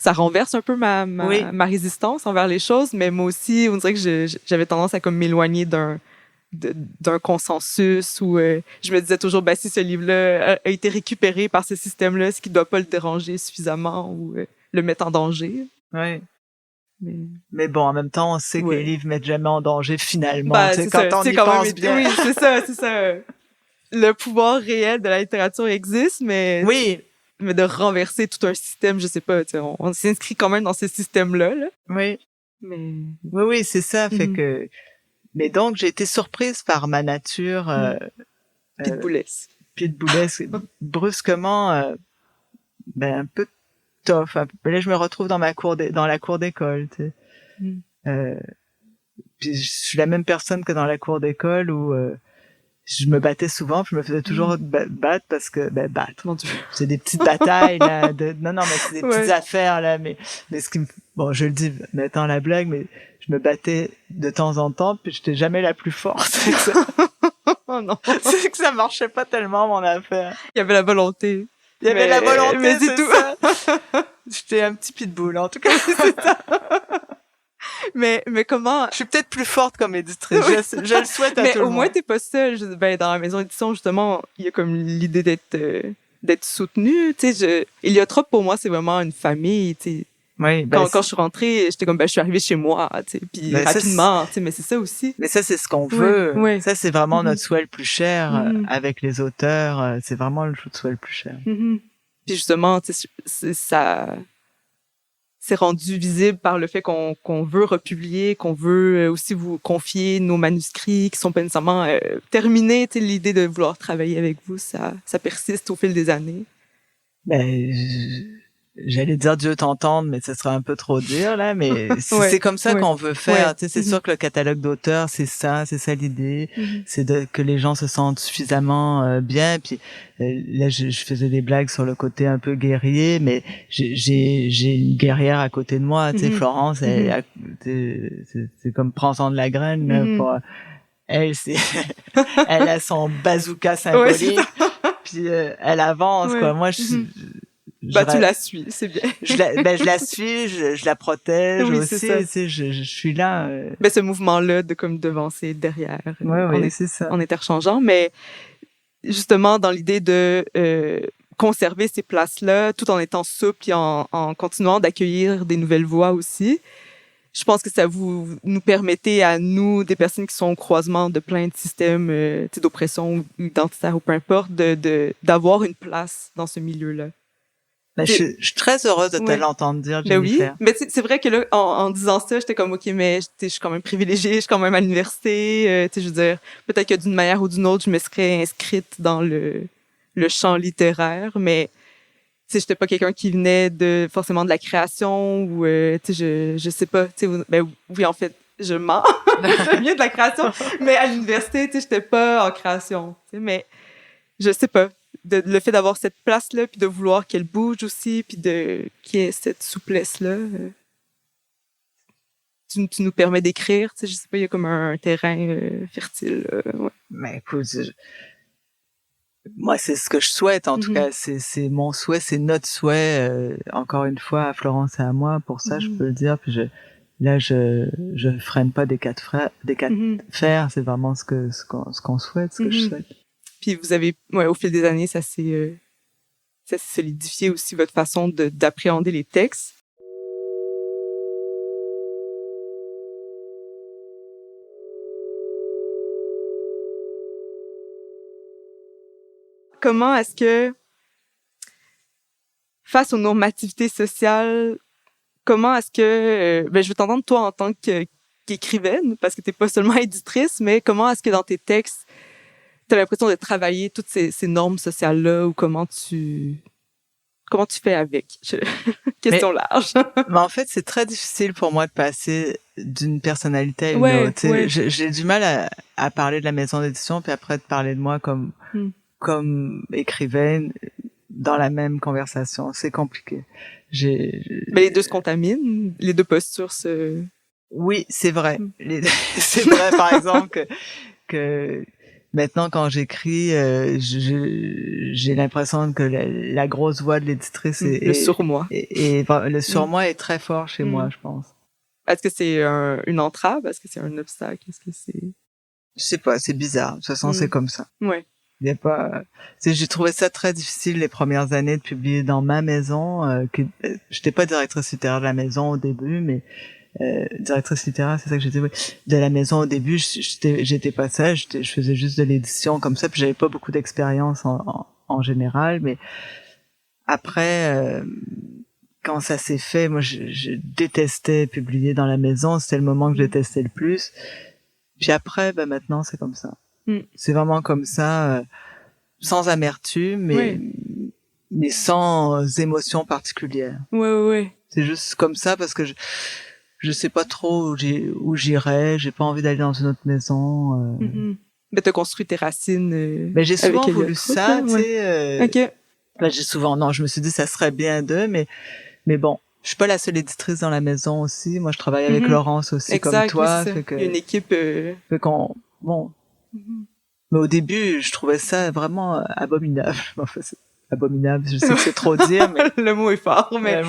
renverse un peu ma résistance envers les choses. Mais moi aussi, on dirait que j'avais tendance à comme m'éloigner d'un consensus où je me disais toujours, si ce livre-là a été récupéré par ce système-là, ce qui doit pas le déranger suffisamment ou le mettre en danger. Oui. Mais bon, en même temps, on sait que les livres mettent jamais en danger finalement. Quand on y pense bien. Oui, c'est ça. Le pouvoir réel de la littérature existe, mais de renverser tout un système, je sais pas, on s'inscrit quand même dans ce système-là. Là. Oui. Mais oui, c'est ça, fait que... Mais donc, j'ai été surprise par ma nature... pitbullesque. Brusquement, un peu tough. Là, je me retrouve dans la cour d'école, tu sais. Puis je suis la même personne que dans la cour d'école où je me battais souvent, puis je me faisais toujours battre parce que battre. Mon Dieu. C'est des petites batailles là. Non, mais c'est des petites affaires là. Mais ce qui je le dis, mettant la blague, mais je me battais de temps en temps, puis j'étais jamais la plus forte. C'est que ça... Oh non. C'est que ça marchait pas tellement mon affaire. Il y avait la volonté. Mais c'est tout. Ça. J'étais un petit pitbull, en tout cas, c'est ça. Mais comment... Je suis peut-être plus forte comme éditrice. Je le souhaite à tout le monde. Mais au moins, t'es pas seule. Dans la maison d'édition, justement, il y a comme l'idée d'être soutenue. Tu sais, Héliotrope, pour moi, c'est vraiment une famille, tu sais. Oui, quand je suis rentrée, j'étais comme, je suis arrivée chez moi, tu sais, puis rapidement, tu sais, mais c'est ça aussi. Mais ça, c'est ce qu'on veut. Ouais. Ça, c'est vraiment notre souhait le plus cher avec les auteurs. C'est vraiment le souhait le plus cher. Puis justement, tu sais, c'est rendu visible par le fait qu'on veut republier, qu'on veut aussi vous confier nos manuscrits qui sont pas nécessairement terminés. Tu sais, l'idée de vouloir travailler avec vous, ça persiste au fil des années. Ben, j'allais dire Dieu t'entende, mais ce serait un peu trop dire là. Mais c'est comme ça qu'on veut faire. Tu sais, c'est sûr que le catalogue d'auteurs, c'est ça l'idée, c'est que les gens se sentent suffisamment bien. Puis là, je faisais des blagues sur le côté un peu guerrier, mais j'ai une guerrière à côté de moi. Tu sais, Florence, c'est comme prends-en de la graine. Là, pour, elle, elle a son bazooka symbolique. Puis elle avance quoi. Moi tu la suis, c'est bien. je la suis, je la protège aussi, tu sais, je suis là. Ce mouvement-là de comme devancer derrière. C'est ça. En interchangeant, mais justement dans l'idée de conserver ces places-là tout en étant souple et en continuant d'accueillir des nouvelles voix aussi. Je pense que ça nous permettait à nous, des personnes qui sont au croisement de plein de systèmes d'oppression ou identitaire ou peu importe, d'avoir une place dans ce milieu-là. Ben, je suis très heureuse de te l'entendre dire, Jennifer. Oui, mais c'est vrai que là, en disant ça, j'étais comme, OK, mais je suis quand même privilégiée, je suis quand même à l'université, je veux dire, peut-être que d'une manière ou d'une autre, je me serais inscrite dans le champ littéraire, mais j'étais pas quelqu'un qui venait forcément de la création ou je sais pas, oui en fait, je mens. Je viens de la création, mais à l'université, j'étais pas en création, mais je sais pas, le fait d'avoir cette place là puis de vouloir qu'elle bouge aussi puis qu'il y ait cette souplesse là. Tu nous permets d'écrire, je sais pas, il y a comme un terrain fertile. Ouais. Mais écoute, moi, c'est ce que je souhaite, en tout cas. C'est mon souhait, c'est notre souhait, encore une fois, à Florence et à moi. Pour ça, je peux le dire. Puis je freine pas des quatre fers. C'est vraiment ce qu'on souhaite, ce que je souhaite. Puis vous avez, au fil des années, ça s'est solidifié aussi votre façon d'appréhender les textes. Comment est-ce que, face aux normativités sociales, comment est-ce que, je veux t'entendre toi en tant qu'écrivaine, parce que t'es pas seulement éditrice, mais comment est-ce que dans tes textes, t'as l'impression de travailler toutes ces normes sociales-là, ou comment tu fais avec? Question large. Mais en fait, c'est très difficile pour moi de passer d'une personnalité à une autre. Ouais. J'ai du mal à parler de la maison d'édition, puis après de parler de moi comme écrivaine dans la même conversation. C'est compliqué. Mais les deux se contaminent, les deux postures se... Oui, c'est vrai. C'est vrai, par exemple, que maintenant, quand j'écris, j'ai l'impression que la grosse voix de l'éditrice le surmoi. Le surmoi est très fort chez moi, je pense. Est-ce que c'est une entrave? Est-ce que c'est un obstacle? Est-ce que c'est... Je sais pas, c'est bizarre. De toute façon, c'est comme ça. Ouais. Il y a pas... J'ai trouvé ça très difficile les premières années de publier dans ma maison. J'étais pas directrice littéraire de la maison au début, mais directrice littéraire, c'est ça que j'étais. De la maison au début, j'étais pas ça. Je faisais juste de l'édition comme ça, puis j'avais pas beaucoup d'expérience en général. Mais après, quand ça s'est fait, moi, je détestais publier dans la maison. C'était le moment que je détestais le plus. Puis après, maintenant, c'est comme ça. C'est vraiment comme ça, sans amertume, mais sans émotion particulière. Ouais. C'est juste comme ça parce que je sais pas trop où j'irai, j'ai pas envie d'aller dans une autre maison. Mais t'as construit tes racines. Mais j'ai souvent voulu ça, tu sais. OK. Là, je me suis dit ça serait bien mais bon, je suis pas la seule éditrice dans la maison aussi. Moi, je travaille avec Laurence aussi, comme toi. Fait que... Il y a une équipe. Fait qu'on, bon. Mais au début, je trouvais ça vraiment abominable. Enfin, c'est abominable, je sais que c'est trop dire, mais... Le mot est fort, mais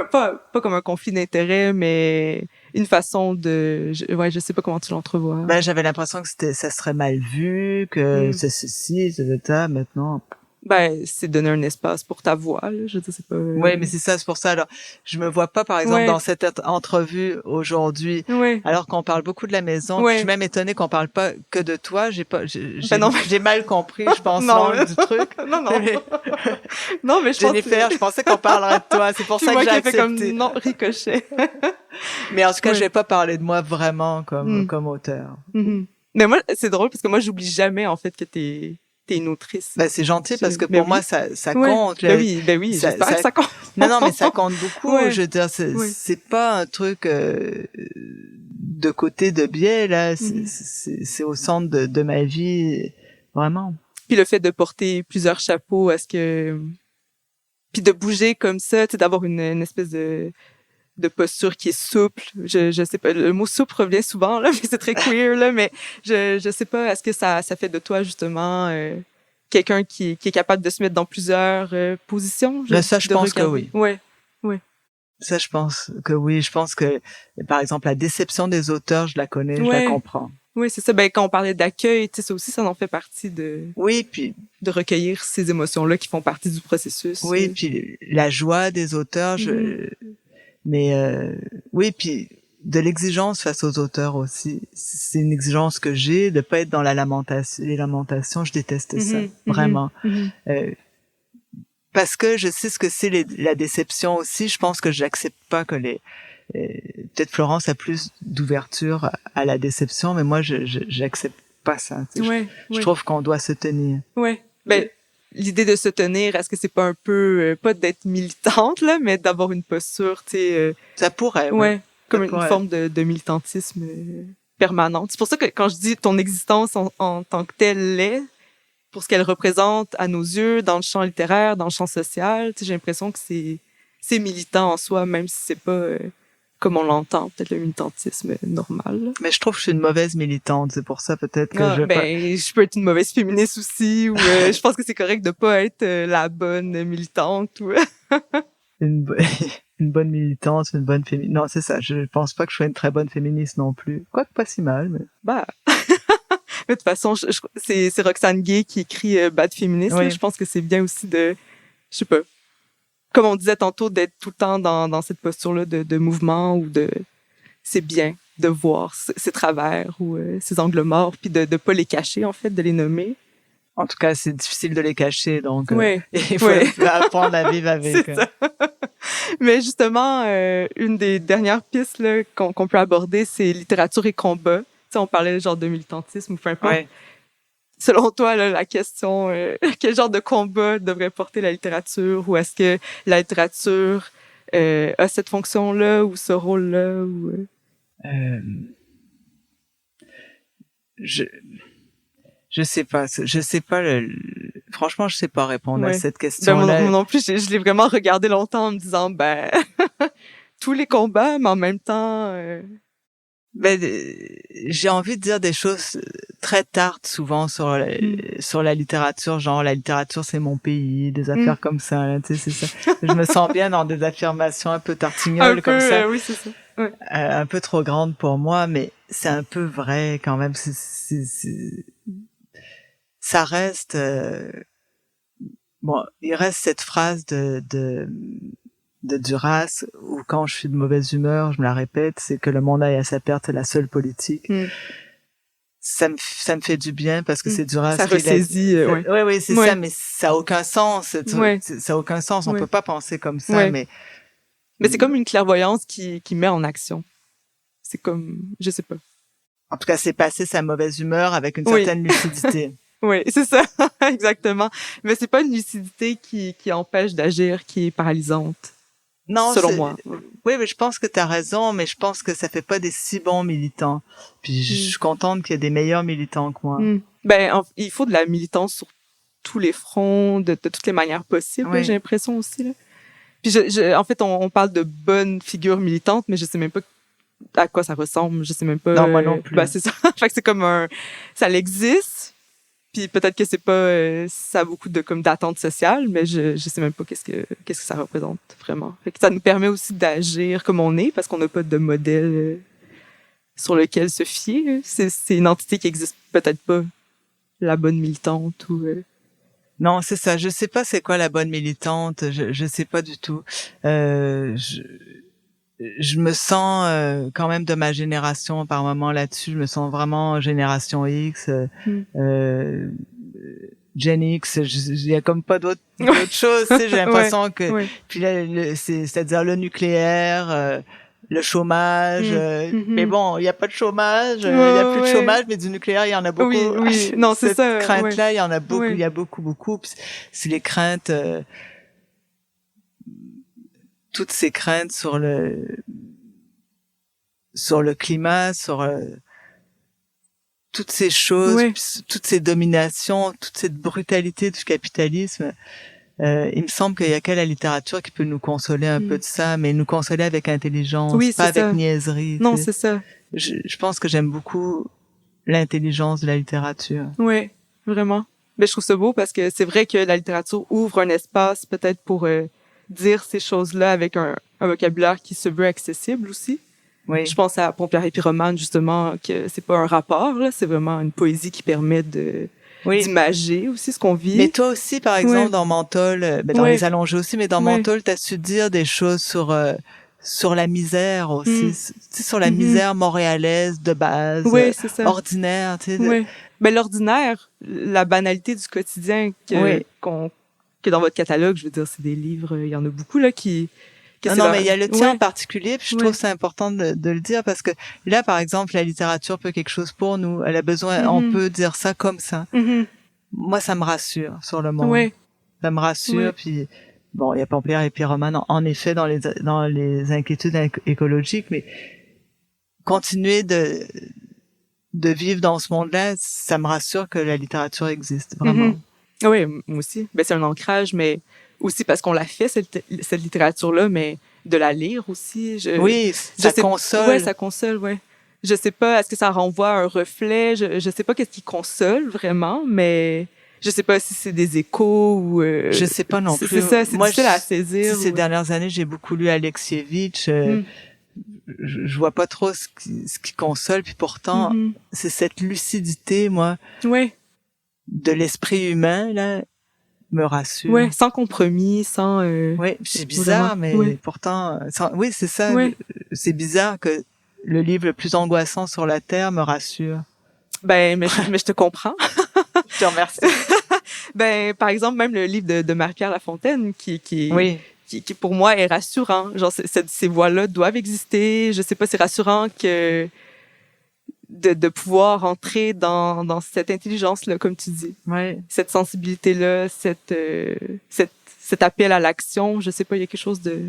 pas comme un conflit d'intérêts, mais une façon de... je sais pas comment tu l'entrevois. J'avais l'impression que ça serait mal vu, que c'est ceci, c'est ça, maintenant... Ben, c'est donner un espace pour ta voix, là. Je veux dire, c'est pas... Oui, mais c'est ça, c'est pour ça. Alors, je me vois pas, par exemple, dans cette entrevue aujourd'hui, alors qu'on parle beaucoup de la maison. Je suis même étonnée qu'on parle pas que de toi. J'ai mal compris, je pense, l'angle du truc. Non. Non, mais Jennifer, je pensais qu'on parlerait de toi. C'est pour ça que j'ai accepté. Fait comme non, ricochet. Mais en tout cas, je vais pas parler de moi vraiment comme auteur. Mm-hmm. Mais moi, c'est drôle parce que moi, j'oublie jamais, en fait, que t'es une autrice. Ben, c'est gentil parce que pour moi, ça compte. Ben oui, j'espère que ça compte. Non, mais ça compte beaucoup. Je veux dire, c'est pas un truc de côté de biais, là. C'est au centre de ma vie, vraiment. Puis le fait de porter plusieurs chapeaux, puis de bouger comme ça, tu sais, d'avoir une espèce de posture qui est souple. Je sais pas, le mot souple revient souvent, là, mais c'est très queer, là, mais je sais pas, est-ce que ça fait de toi, justement, quelqu'un qui est capable de se mettre dans plusieurs positions? Ça, je pense que oui. Ouais. Ça, je pense que oui. Je pense que, par exemple, la déception des auteurs, je la connais, je la comprends. Oui, c'est ça. Ben, quand on parlait d'accueil, tu sais, ça aussi, ça en fait partie puis de recueillir ces émotions-là qui font partie du processus. Oui, puis la joie des auteurs, mais oui, puis de l'exigence face aux auteurs aussi. C'est une exigence que j'ai de pas être dans les lamentations. Je déteste ça, vraiment. Parce que je sais ce que c'est la déception aussi. Je pense que j'accepte pas que peut-être Florence a plus d'ouverture à la déception, mais moi j'accepte pas ça. Je trouve qu'on doit se tenir. Ouais. Ben l'idée de se tenir, est-ce que c'est pas un peu pas d'être militante là, mais d'avoir une posture, tu sais ça pourrait. Comme une forme de militantisme permanente. C'est pour ça que quand je dis ton existence en tant que telle l'est, pour ce qu'elle représente à nos yeux dans le champ littéraire, dans le champ social, tu sais, j'ai l'impression que c'est militant en soi, même si c'est pas comme on l'entend, peut-être le militantisme normal. Mais je trouve que je suis une mauvaise militante, c'est pour ça peut-être que je peux être une mauvaise féministe aussi, ou je pense que c'est correct de pas être la bonne militante. Ou une bonne militante, une bonne féministe. Non, c'est ça, je pense pas que je sois une très bonne féministe non plus. Quoique pas si mal, mais... Bah... Mais de toute façon, c'est Roxane Gay qui écrit Bad Féministe. Je pense que c'est bien aussi je sais pas, comme on disait tantôt, d'être tout le temps dans cette posture-là de mouvement ou c'est bien de voir ces travers ou ces angles morts, puis de pas les cacher, en fait, de les nommer. En tout cas, c'est difficile de les cacher, donc il faut Ouais. apprendre à vivre avec. C'est ça. Mais justement, une des dernières pistes là, qu'on peut aborder, c'est littérature et combat. Tu sais, on parlait genre de militantisme ou peu importe. Ouais. Selon toi, là, la question, quel genre de combat devrait porter la littérature, ou est-ce que la littérature a cette fonction-là ou ce rôle-là, ou Je sais pas. Franchement, je sais pas répondre à cette question-là. Ben, moi non plus, je l'ai vraiment regardé longtemps en me disant, ben, tous les combats, mais en même temps... j'ai envie de dire des choses très tartes souvent sur la littérature, genre la littérature c'est mon pays, des affaires comme ça, là, tu sais, c'est ça. Je me sens bien dans des affirmations un peu tartignoles comme ça. Oui, c'est ça. Ouais. Un peu trop grandes pour moi, mais c'est un peu vrai quand même. Ça reste bon, il reste cette phrase de Duras, où quand je suis de mauvaise humeur, je me la répète, c'est que le monde aille à sa perte, c'est la seule politique. Ça me fait du bien parce que c'est Duras. Ça ressaisit, oui, c'est ça, mais ça a aucun sens. Ça a aucun sens. On peut pas penser comme ça, mais c'est comme une clairvoyance qui met en action. C'est comme, je sais pas. En tout cas, c'est passer sa mauvaise humeur avec une certaine lucidité. Oui, c'est ça, exactement. Mais c'est pas une lucidité qui empêche d'agir, qui est paralysante. Non, selon moi. Oui, mais je pense que t'as raison, mais je pense que ça fait pas des si bons militants. Puis je suis contente qu'il y ait des meilleurs militants que moi. Ben, il faut de la militance sur tous les fronts, de toutes les manières possibles, oui. J'ai l'impression aussi, là. Puis en fait, on parle de bonnes figures militantes, mais je sais même pas à quoi ça ressemble, je sais même pas. Non, moi non plus. Ben, c'est ça. Fait que c'est comme ça existe. Puis peut-être que c'est pas ça a beaucoup de comme d'attentes sociales, mais je sais même pas qu'est-ce que ça représente vraiment. Fait que ça nous permet aussi d'agir comme on est parce qu'on n'a pas de modèle sur lequel se fier. C'est une entité qui existe peut-être pas, la bonne militante ou Non, c'est ça. Je sais pas c'est quoi la bonne militante. Je sais pas du tout. Je me sens quand même de ma génération par moment là-dessus. Je me sens vraiment génération X, Gen X. Il y a comme pas d'autres choses. Tu sais, j'ai l'impression que puis là, c'est-à-dire le nucléaire. Le chômage, mais bon, il y a pas de chômage, il y a plus de chômage, mais du nucléaire, il y en a beaucoup. Oui. Non, c'est ça. Cette crainte-là, il y en a beaucoup, il y a beaucoup. C'est les craintes, toutes ces craintes sur le climat, sur toutes ces choses, toutes ces dominations, toute cette brutalité du capitalisme. Il me semble qu'il y a que la littérature qui peut nous consoler un peu de ça, mais nous consoler avec intelligence, pas avec niaiserie. Non, c'est ça. Je pense que j'aime beaucoup l'intelligence de la littérature. Oui, vraiment. Mais je trouve ça beau parce que c'est vrai que la littérature ouvre un espace peut-être pour dire ces choses-là avec un vocabulaire qui se veut accessible aussi. Oui. Je pense à Pompière et Pyromane, justement, que c'est pas un rapport, là, c'est vraiment une poésie qui permet d'imager aussi ce qu'on vit. Mais toi aussi, par exemple, dans Menthol, dans Les Allongés aussi, mais dans Menthol, t'as su dire des choses sur la misère aussi, sur la misère montréalaise de base, c'est ça. Ordinaire, tu sais. Ben, l'ordinaire, la banalité du quotidien que dans votre catalogue, je veux dire, c'est des livres, il y en a beaucoup, là, Non, mais il y a le tien en particulier, puis je trouve ça important de le dire parce que là, par exemple, la littérature peut quelque chose pour nous. Elle a besoin, on peut dire ça comme ça. Moi, ça me rassure sur le monde. Ça me rassure, puis bon, il y a Pompière et Pyromane, en effet, dans les inquiétudes écologiques, mais continuer de vivre dans ce monde-là, ça me rassure que la littérature existe, vraiment. Oui, moi aussi. Ben, c'est un ancrage, mais aussi parce qu'on l'a fait, cette littérature-là, mais de la lire aussi. Ça console. Oui, ça console, oui. Je sais pas, est-ce que ça renvoie à un reflet? Je sais pas qu'est-ce qui console vraiment, mais je sais pas si c'est des échos ou... je sais pas non plus. C'est ça, c'est difficile à saisir. Ces dernières années, j'ai beaucoup lu Alexievitch. Je vois pas trop ce qui console, puis pourtant, c'est cette lucidité, moi, de l'esprit humain, là, me rassure. Ouais, sans compromis, sans... Oui, c'est bizarre, mais pourtant... c'est ça. C'est bizarre que le livre le plus angoissant sur la Terre me rassure. Ben, mais je te comprends. Je te remercie. Ben, par exemple, même le livre de Marie-Pierre Lafontaine, qui pour moi est rassurant. Genre, ces voix-là doivent exister. Je sais pas, c'est rassurant que de pouvoir entrer dans cette intelligence-là, comme tu dis. Cette sensibilité-là, cet appel à l'action. Je sais pas, il y a quelque chose de...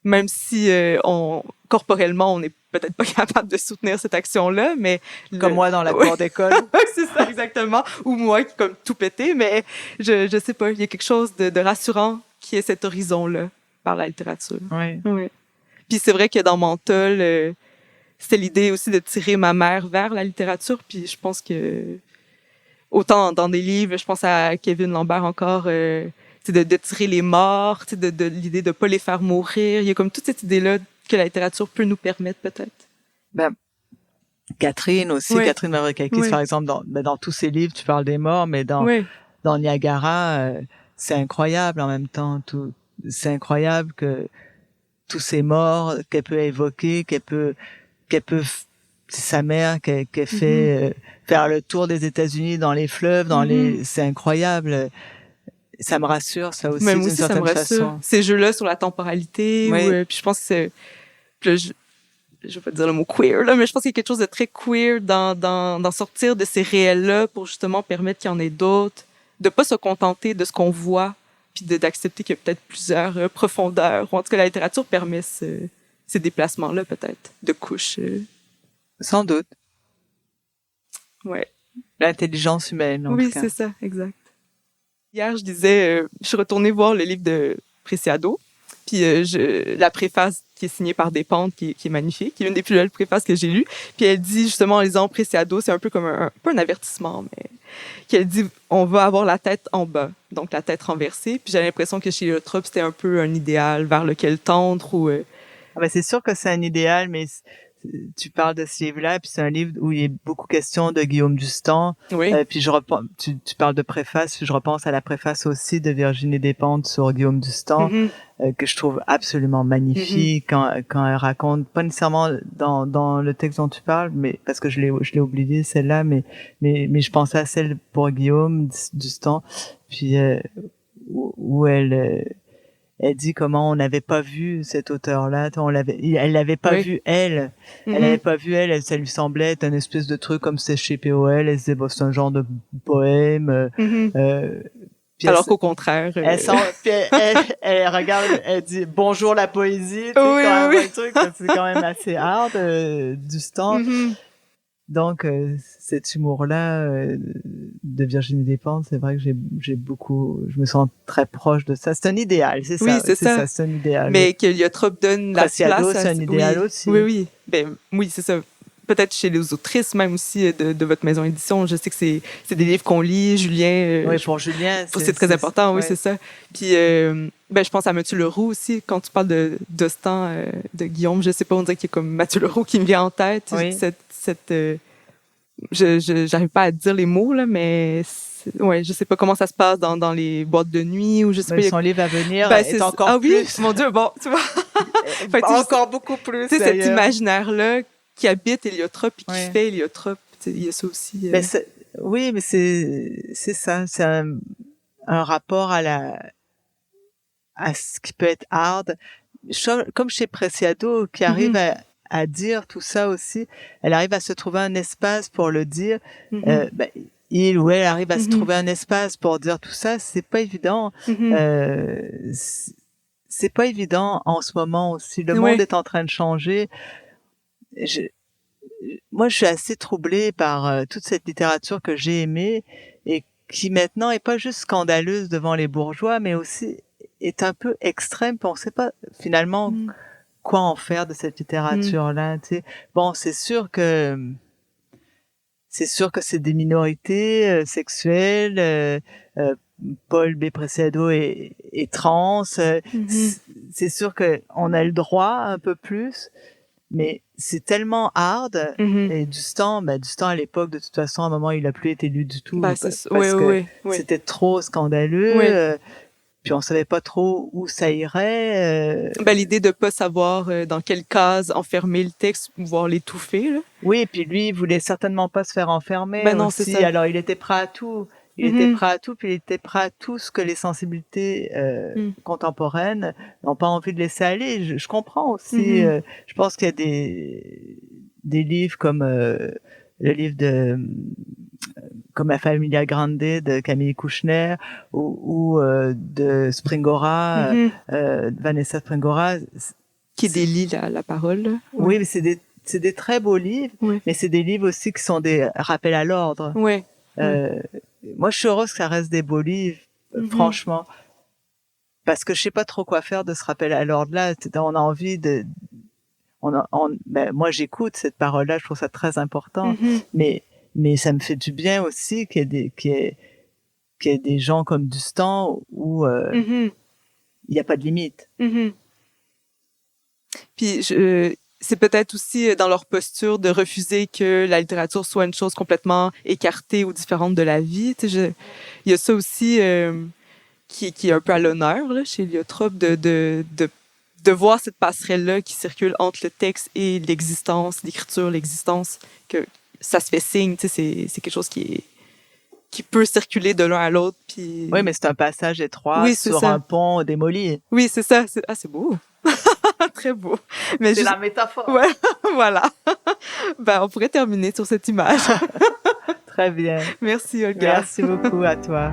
Même si corporellement, on n'est peut-être pas capable de soutenir cette action-là, mais... Comme moi dans la cour d'école. C'est ça, exactement. Ou moi qui comme tout pété, mais je sais pas, il y a quelque chose de rassurant qui est cet horizon-là par la littérature. Oui. Puis c'est vrai que dans Menthol, c'était l'idée aussi de tirer ma mère vers la littérature, puis je pense que autant dans des livres, je pense à Kevin Lambert encore, de tirer les morts, de l'idée de pas les faire mourir. Il y a comme toute cette idée-là que la littérature peut nous permettre peut-être. Ben, Catherine aussi, Catherine Mavroukakis, par exemple, dans tous ses livres, tu parles des morts, mais dans Niagara, c'est incroyable en même temps. C'est incroyable que tous ces morts qu'elle peut évoquer, qu'elle peut c'est sa mère qui fait faire le tour des États-Unis dans les fleuves, c'est incroyable. Ça me rassure, ça aussi, d'une certaine façon. Ces jeux-là sur la temporalité, puis je pense que c'est... Je vais pas dire le mot queer, là, mais je pense qu'il y a quelque chose de très queer d'en sortir de ces réels-là pour justement permettre qu'il y en ait d'autres, de pas se contenter de ce qu'on voit, puis d'accepter qu'il y a peut-être plusieurs profondeurs. Ou en tout cas, la littérature permet ces déplacements-là, peut-être, de couches. Sans doute. Ouais. L'intelligence humaine, en tout cas. Oui, c'est ça, exact. Hier, je disais, je suis retournée voir le livre de Preciado, puis la préface qui est signée par Despentes, qui est magnifique, qui est une des plus belles préfaces que j'ai lues. Puis elle dit, justement, en lisant Preciado, c'est un peu comme pas un avertissement, mais qu'elle dit, on va avoir la tête en bas, donc la tête renversée. Puis j'ai l'impression que chez Eutrope, c'était un peu un idéal vers lequel tendre ou... Ah ben c'est sûr que c'est un idéal, mais tu parles de ce livre-là, puis c'est un livre où il y a beaucoup question de Guillaume Dustan. Oui. Puis tu parles de préface, puis je repense à la préface aussi de Virginie Despentes sur Guillaume Dustan, que je trouve absolument magnifique quand elle raconte, pas nécessairement dans le texte dont tu parles, mais parce que je l'ai oublié celle-là, mais je pensais à celle pour Guillaume Dustan, puis où elle dit comment on n'avait pas vu cet auteur-là, elle l'avait pas vu elle l'avait pas vu elle, ça lui semblait être un espèce de truc comme c'est chez POL, elle se disait c'est un genre de poème, alors qu'au contraire, elle regarde, elle dit bonjour la poésie, quand même un truc, c'est quand même assez hard du stand. Donc cet humour-là de Virginie Despentes, c'est vrai que je me sens très proche de ça. C'est un idéal, c'est ça. Oui, c'est ça. C'est un idéal. Mais que Liotrop donne la place. C'est un idéal aussi. Oui. Oui, c'est ça. Peut-être chez les autrices même aussi de votre maison d'édition. Je sais que c'est des livres qu'on lit, Julien. Oui, pour Julien. C'est très important, oui, c'est ça. Puis, je pense à Mathieu Leroux aussi. Quand tu parles d'Ostan, de Guillaume, je sais pas, on dirait qu'il y a comme Mathieu Leroux qui me vient en tête. Oui. J'arrive pas à dire les mots, là, mais je sais pas comment ça se passe dans les boîtes de nuit ou je sais pas. Son livre à venir est encore plus. Oui, mon Dieu, bon, tu vois. Encore beaucoup plus. Tu sais, cet imaginaire-là qui habite Héliotrope et qui fait Héliotrope, il y a ça aussi. Oui, mais c'est ça. C'est un rapport à ce qui peut être hard. Comme chez Preciado, qui arrive à dire tout ça aussi. Elle arrive à se trouver un espace pour le dire. Il ou elle arrive à se trouver un espace pour dire tout ça. C'est pas évident. C'est pas évident en ce moment aussi. Le monde est en train de changer. Moi, je suis assez troublée par toute cette littérature que j'ai aimée et qui maintenant est pas juste scandaleuse devant les bourgeois, mais aussi est un peu extrême. On sait pas finalement quoi en faire de cette littérature-là. Tu sais. Bon, c'est sûr que c'est des minorités sexuelles. Paul B. Preciado est trans. C'est sûr que on a le droit un peu plus. Mais c'est tellement hard. Et Dustan à l'époque, de toute façon, à un moment, il a plus été lu du tout. Parce que c'était trop scandaleux. Puis on savait pas trop où ça irait. L'idée de pas savoir dans quelle case enfermer le texte, pouvoir l'étouffer, là. Oui, et puis lui, il voulait certainement pas se faire enfermer. Non, aussi. C'est ça. Alors, il était prêt à tout. Il était prêt à tout, puis il était prêt à tout ce que les sensibilités contemporaines n'ont pas envie de laisser aller. Je comprends aussi. Je pense qu'il y a des livres comme le livre comme La Familia Grande de Camille Kouchner ou de Springora, Vanessa Springora. Qui délie la parole. Là. Oui, mais c'est des très beaux livres, mais c'est des livres aussi qui sont des rappels à l'ordre. Moi, je suis heureuse que ça reste des beaux livres, franchement. Parce que je sais pas trop quoi faire de ce rappel à l'ordre-là. On a envie moi, j'écoute cette parole-là, je trouve ça très important. Mais ça me fait du bien aussi qu'il y ait des gens comme Dustan où il n'y a pas de limite. Puis, c'est peut-être aussi dans leur posture de refuser que la littérature soit une chose complètement écartée ou différente de la vie. Il y a ça aussi qui est un peu à l'honneur là, chez Liotrop de voir cette passerelle-là qui circule entre le texte et l'existence, l'écriture, l'existence, que ça se fait signe. C'est quelque chose qui peut circuler de l'un à l'autre. Puis... Oui, mais c'est un passage étroit sur un pont démoli. Oui, c'est ça. C'est beau. Très beau. Mais c'est la métaphore. Ouais, voilà. On pourrait terminer sur cette image. Très bien. Merci, Olga. Merci beaucoup à toi.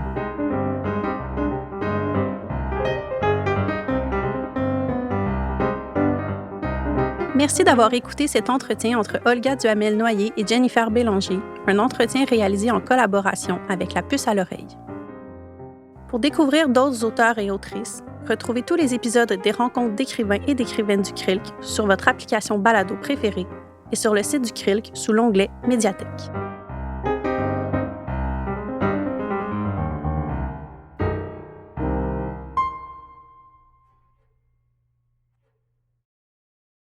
Merci d'avoir écouté cet entretien entre Olga Duhamel-Noyer et Jennifer Bélanger, un entretien réalisé en collaboration avec La Puce à l'oreille. Pour découvrir d'autres auteurs et autrices, retrouvez tous les épisodes des rencontres d'écrivains et d'écrivaines du CRILC sur votre application balado préférée et sur le site du CRILC sous l'onglet Médiathèque.